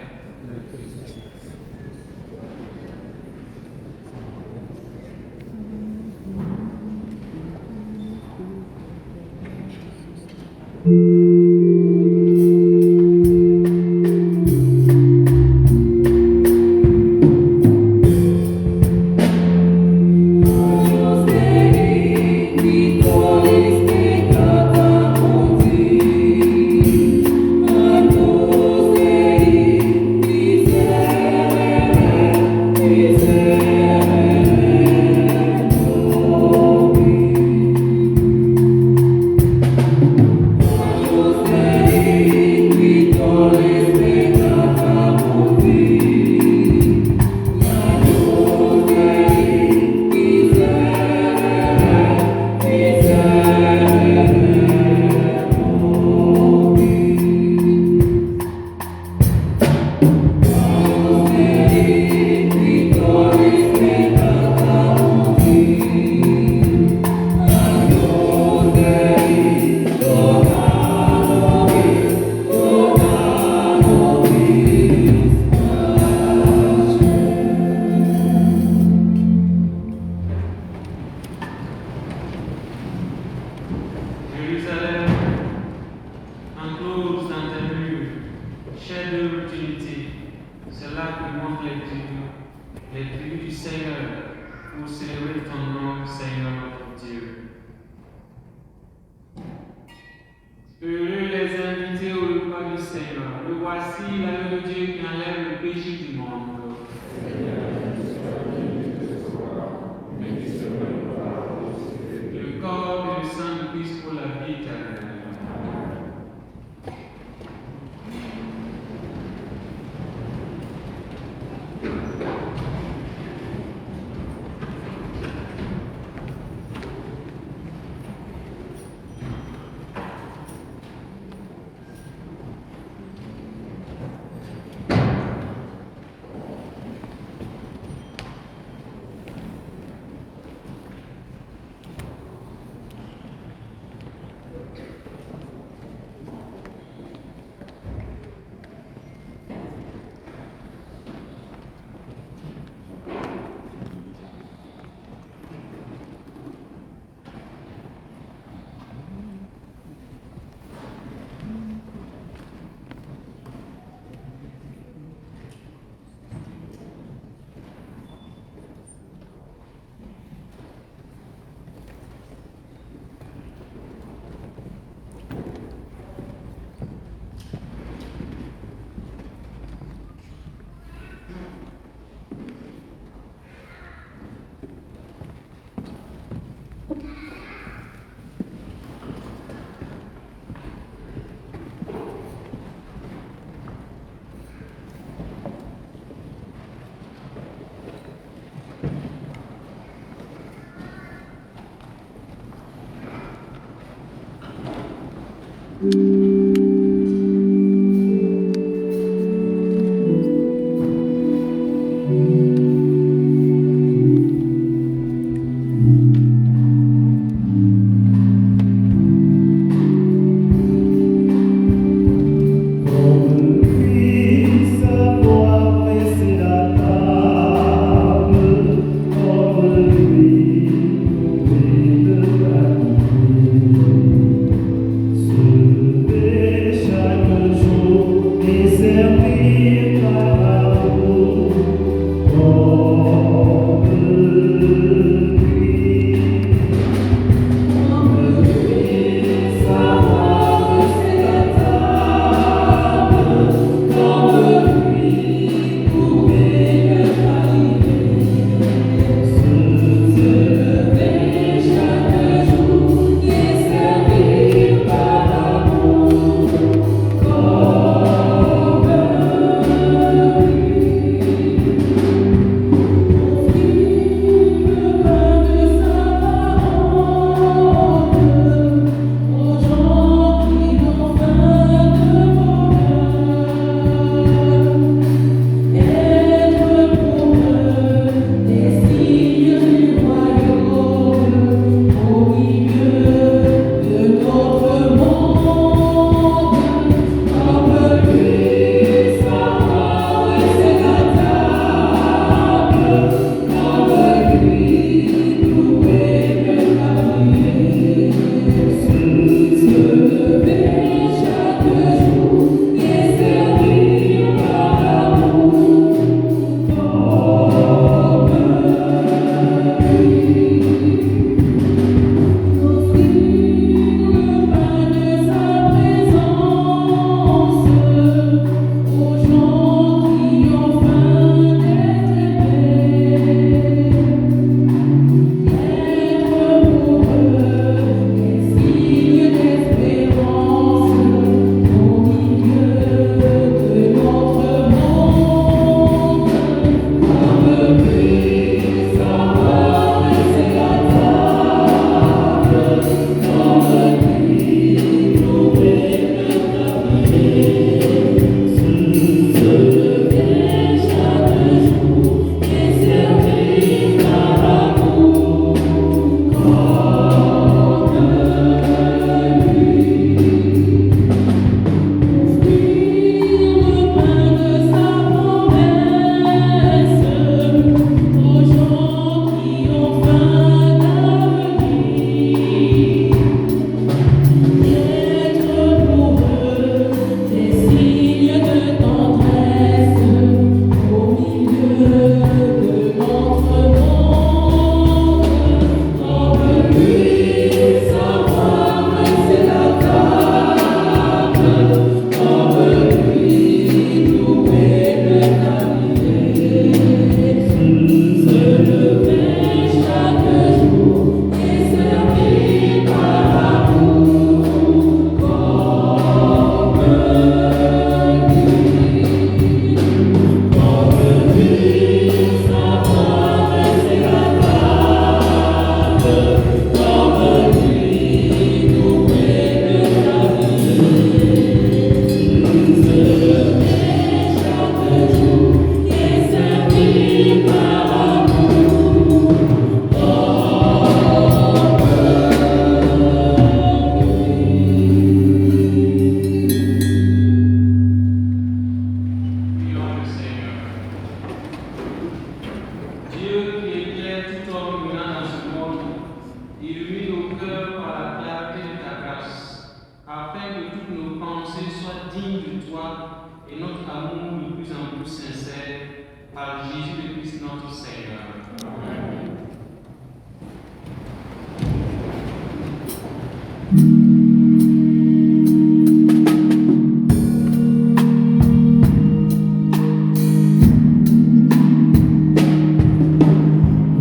Sous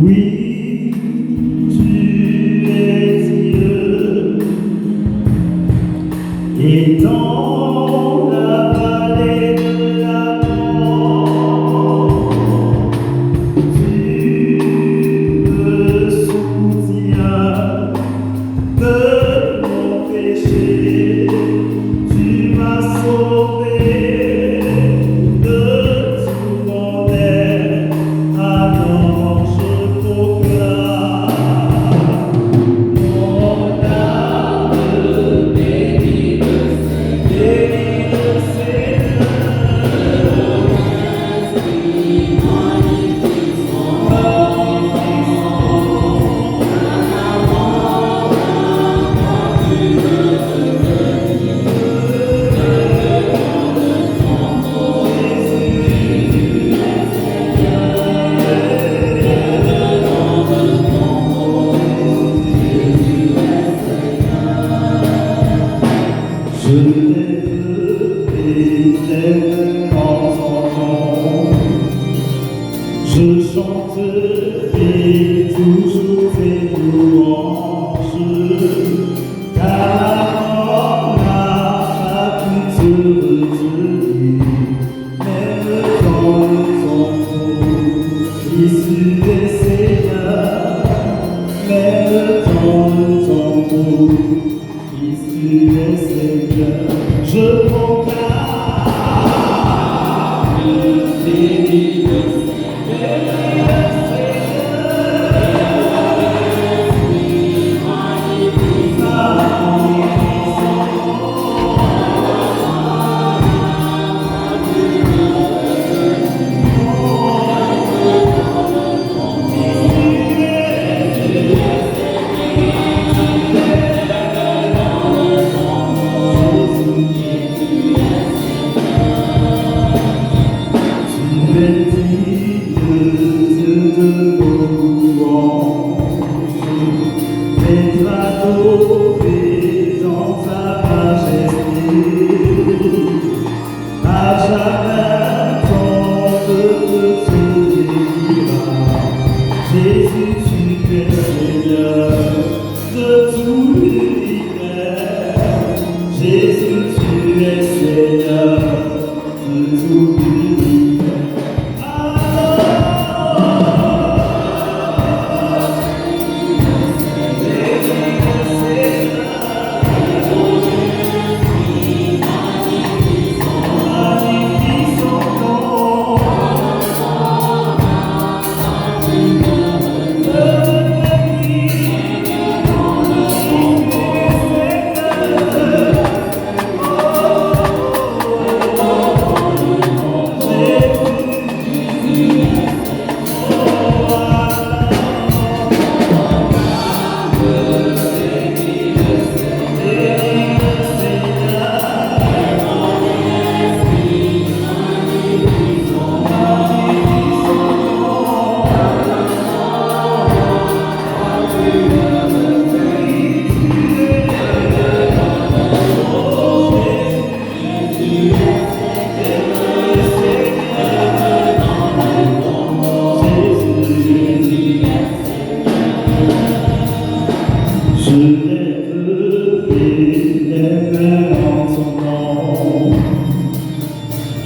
Oui, tu es Dieu, et dans la vallée de la mort, tu me soutiens de mon péché, tu m'as sauvé de tout mon être, alors je proclame. Mon âme bénit le Seigneur. Je lèverai en son nom, je chanterai toujours tes louanges, car la mort n'a pu te retenir, même dans le tombeau, Jésus est Seigneur, même dans le tombeau. Jésus est Seigneur, je proclame, béni le Jésus, tu es Seigneur de tout l'univers. Jésus, tu es Seigneur de tout l'univers.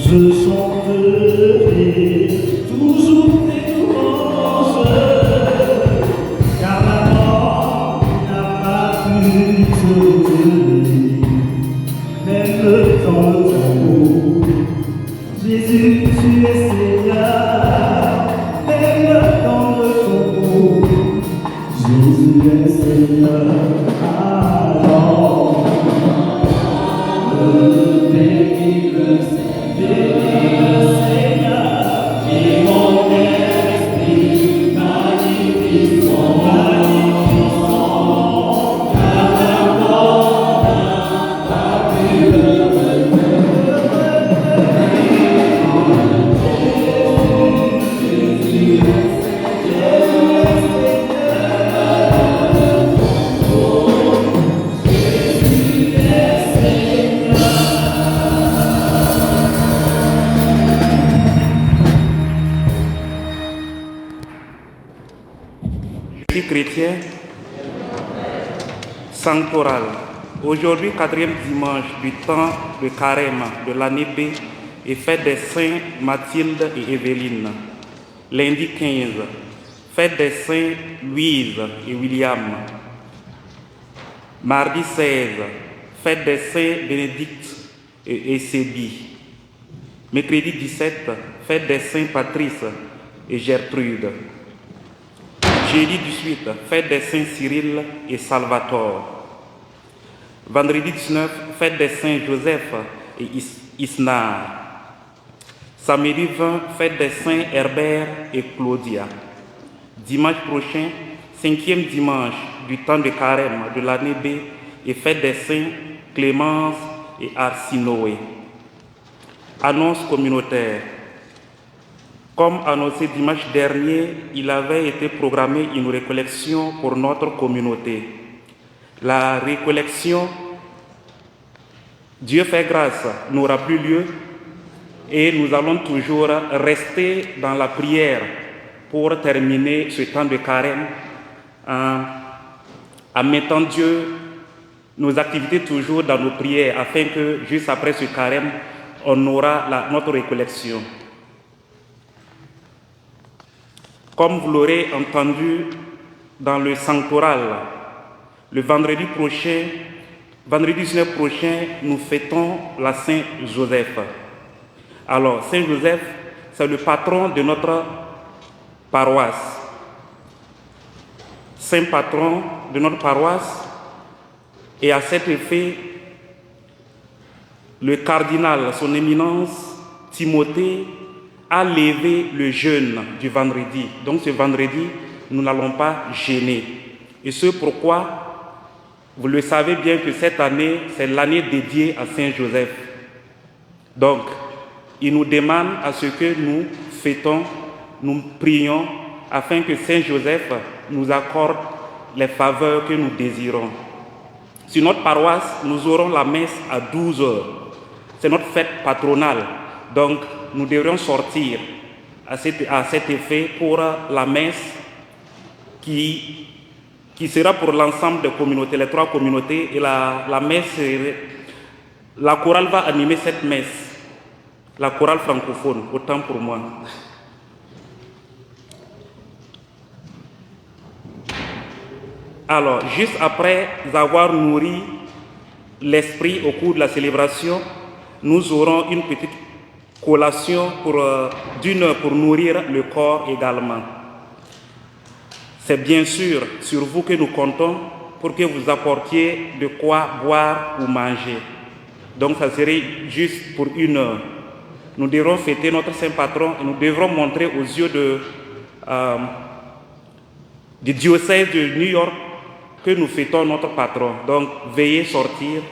Je chanterai toujours tes louanges, car la mort n'a pas pu te retenir, même dans le tombeau. Jésus, tu es Seigneur, même dans le tombeau. Jésus est Seigneur, alors bénis le Seigneur, et mon esprit magnifie son nom, car la mort n'a pas pu le retenir. chrétiens, sanctoral. Aujourd'hui, quatrième dimanche du temps de carême de l'année B et fête des saints Mathilde et Évelyne. Lundi 15, fête des saints Louise et William. Mardi 16, fête des saints Bénédicte et Sébi. Mercredi 17, fête des saints Patrice et Gertrude. Jeudi 18, fête des saints Cyril et Salvatore. Vendredi 19, fête des saints Joseph et Isnar. Samedi 20, fête des saints Herbert et Claudia. Dimanche prochain, cinquième dimanche du temps de carême de l'année B et fête des saints Clémence et Arsinoé. Annonce communautaire. Comme annoncé dimanche dernier, il avait été programmé une récollection pour notre communauté. La récollection, Dieu fait grâce, n'aura plus lieu et nous allons toujours rester dans la prière pour terminer ce temps de carême en mettant Dieu, nos activités toujours dans nos prières afin que juste après ce carême, on aura notre récollection. Comme vous l'aurez entendu dans le sanctoral, le vendredi 19 prochain, nous fêtons la Saint Joseph. Alors, Saint Joseph, c'est le patron de notre paroisse. Saint patron de notre paroisse, et à cet effet, le cardinal, son éminence, Timothée, a levé le jeûne du vendredi. Donc ce vendredi, nous n'allons pas jeûner. Et c'est pourquoi, vous le savez bien que cette année, c'est l'année dédiée à Saint Joseph. Donc, il nous demande à ce que nous fêtons, nous prions, afin que Saint Joseph nous accorde les faveurs que nous désirons. Sur notre paroisse, nous aurons la messe à 12 heures. C'est notre fête patronale. Donc, nous devrions sortir à cet effet pour la messe qui sera pour l'ensemble des communautés, les 3 communautés. Et la messe, la chorale va animer cette messe, la chorale francophone, autant pour moi. Alors, juste après avoir nourri l'esprit au cours de la célébration, nous aurons une petite collation d'une heure pour nourrir le corps également. C'est bien sûr sur vous que nous comptons pour que vous apportiez de quoi boire ou manger. Donc ça serait juste pour 1 heure. Nous devrons fêter notre Saint Patron et nous devrons montrer aux yeux du diocèse de New York que nous fêtons notre patron. Donc veuillez sortir.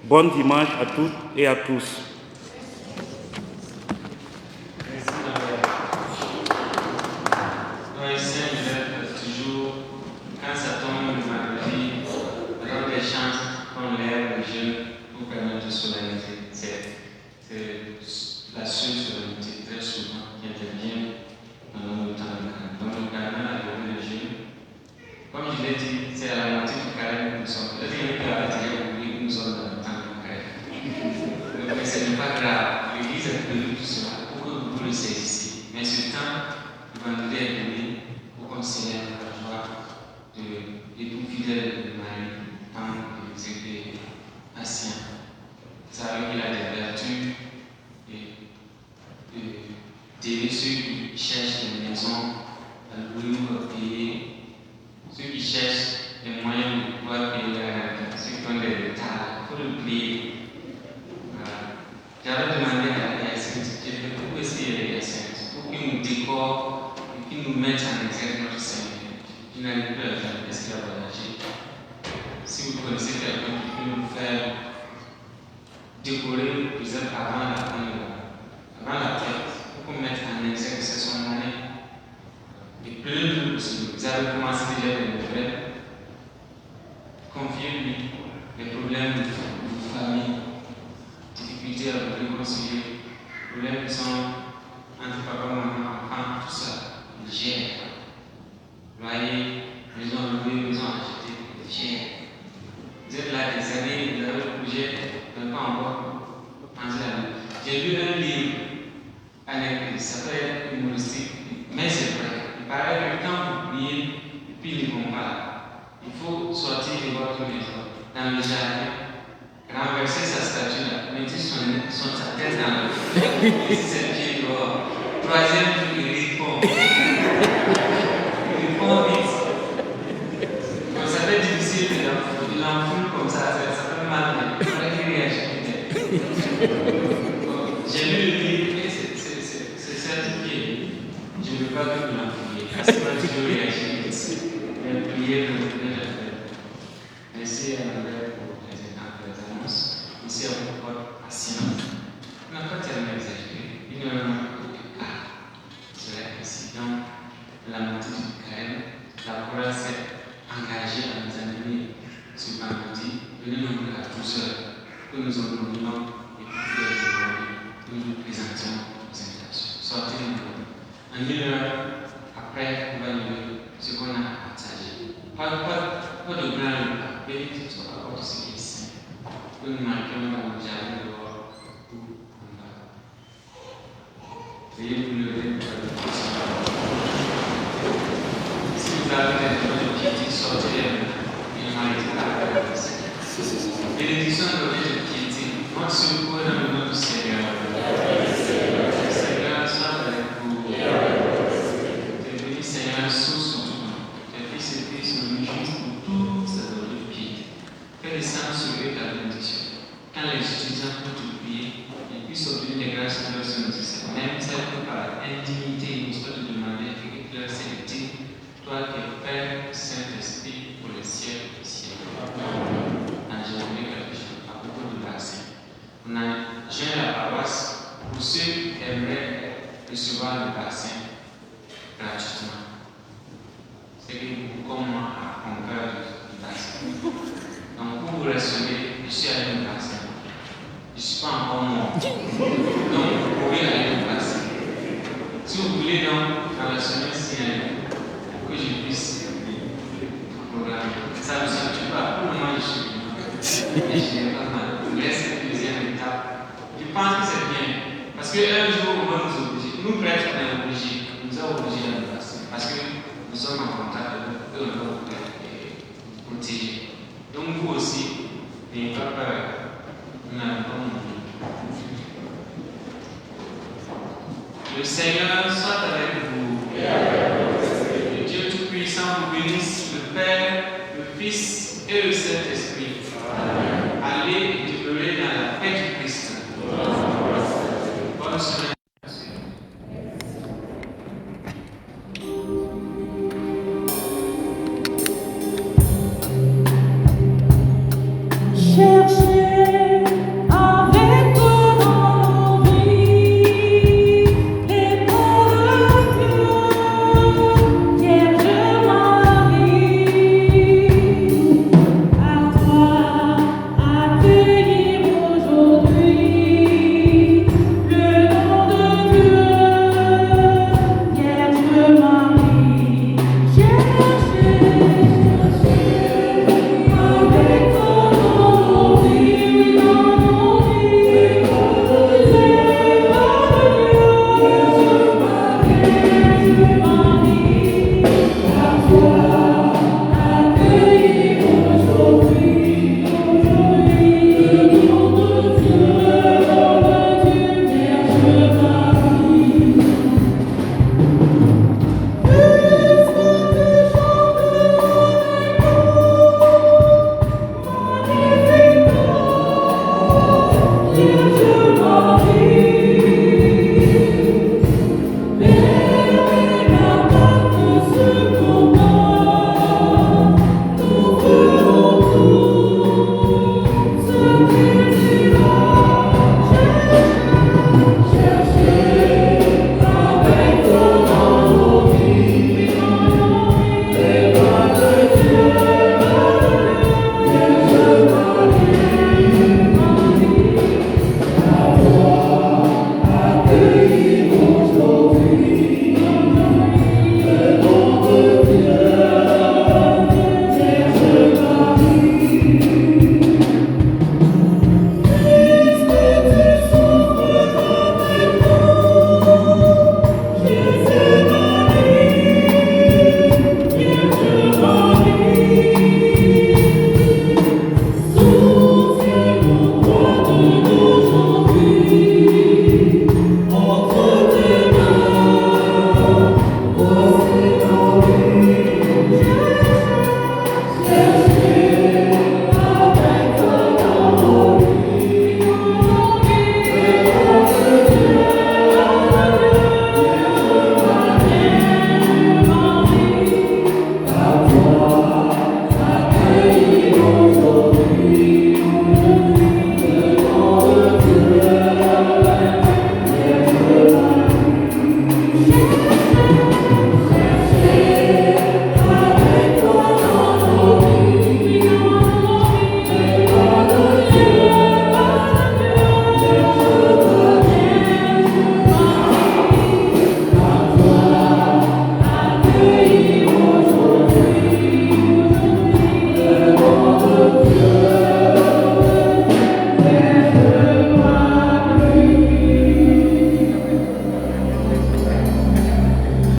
Bon dimanche à toutes et à tous. La seule solennité très souvent qui intervient pendant le temps de carême. Donc le carême a donné le jeûne. Comme je l'ai dit, c'est à la moitié du carême que nous sommes. Peut-être qu'il y a une carême où nous sommes dans le temps de carême. Mais ce n'est pas grave. L'Église a prévu tout cela pour que vous le saisissiez. Mais ce temps, le vendredi est donné pour qu'on célèbre la joie de l'époux fidèle de Marie, tant que c'était patient. Vous savez qu'il a des vertus. D'aider ceux qui cherchent des maisons à louer ou à payer, ceux qui cherchent les moyens de pouvoir payer la rente, ceux qui ont des retards, il faut le payer. J'avais demandé à Hyacinthe, j'ai fait beaucoup essayer Hyacinthe pour qu'ils nous décorent et qu'ils nous mettent en exergue notre Seigneur. Je n'arrive plus à faire parce qu'il a voyagé. Si vous connaissez quelqu'un qui peut nous faire décorer, peut-être avant la fête, pour mettre en exergue cette son année. Et plus de possible. Vous avez commencé déjà des nouvelles. Confiez-lui les problèmes de famille, difficultés à vous réconcilier, problèmes qui sont entre papa, maman, enfant, tout ça. Il gère. Loyer, maison pas encore pensé à lui. J'ai lu un livre anecdotique, ça s'appelle humoristique, mais c'est vrai. Il paraît que quand vous priez, et puis ils ne vont pas, il faut sortir et voir tous les jours dans le jardin, renverser sa statue là, mettre sa tête dans le laisser ses pieds dehors. Troisième truc, il répond. Il répond vite. Donc ça fait difficile de l'enfouir comme ça fait mal. Il faudrait qu'il réagisse peut-être. J'ai lu le livre et c'est certifié. Je ne veux pas que vous l'enfouiez. Parce que moi, je réagis vite. Mais priez le faire. Merci à André pour les annonces. Merci à vous pour votre patience. On n'a pas tellement exagéré. Une heure cela est précis. Donc, la moitié du carême, la chorale s'est engagée à nous amener ce vendredi. Venez nommer à 12 heures que nous honorons et que nous nous présentions aux invitations. Sortez-nous. En une heure après, on va lire ce qu'on a partagé. Pas de grand bénédiction à cause de ce qui est saint. Que nous marquions dans le jardin dehors où on va. Veuillez vous lever pour la bénédiction. Si vous avez des demandes de piété, sortez-les. Il m'a été là. Bénédiction de l'objet de piété. Notre secours dans le nom du Seigneur. Seigneur, sois avec vous. Seigneur, source sur tout. Tes fils et filles sont justes pour toutes ces œuvres de piété. Fais descendre sur eux ta bénédiction. Quand les utilisants peuvent te prier, ils puissent obtenir des grâces de leur Saint-Esprit. Même celles que par intimité, ils n'osent pas te demander et que leur sélective, toi qui es Père, Saint-Esprit, pour les siècles des siècles. Dans Jérémie 4, à propos de bassin. On a jeûné la paroisse pour ceux qui aimeraient recevoir le bassin gratuitement. C'est que beaucoup comme moi ont peur du bassin. Donc pour vous rassurer, je suis allé au bassin. Je ne suis pas encore mort. Donc vous pouvez aller au bassin. Si vous voulez donc dans la semaine signaler que je puisse programmer, ça ne me satisfait pas. Pour le moment, je suis vivant. Et je n'ai pas mal. Vous laissez la deuxième étape. Je pense que c'est bien. Parce qu'un jour, on va nous obliger. Nous prêtres, on est obligés. Nous sommes obligés à nous passer. Parce que nous sommes en contact avec eux, on doit vous protéger. Donc vous aussi, n'ayez pas peur. Nous n'avons pas mourir. Le Seigneur soit avec vous. Le Dieu Tout-Puissant vous bénisse, le Père, le Fils et le Saint-Esprit. Allez et demeurez dans la paix du Christ. Bonne semaine. Cherchez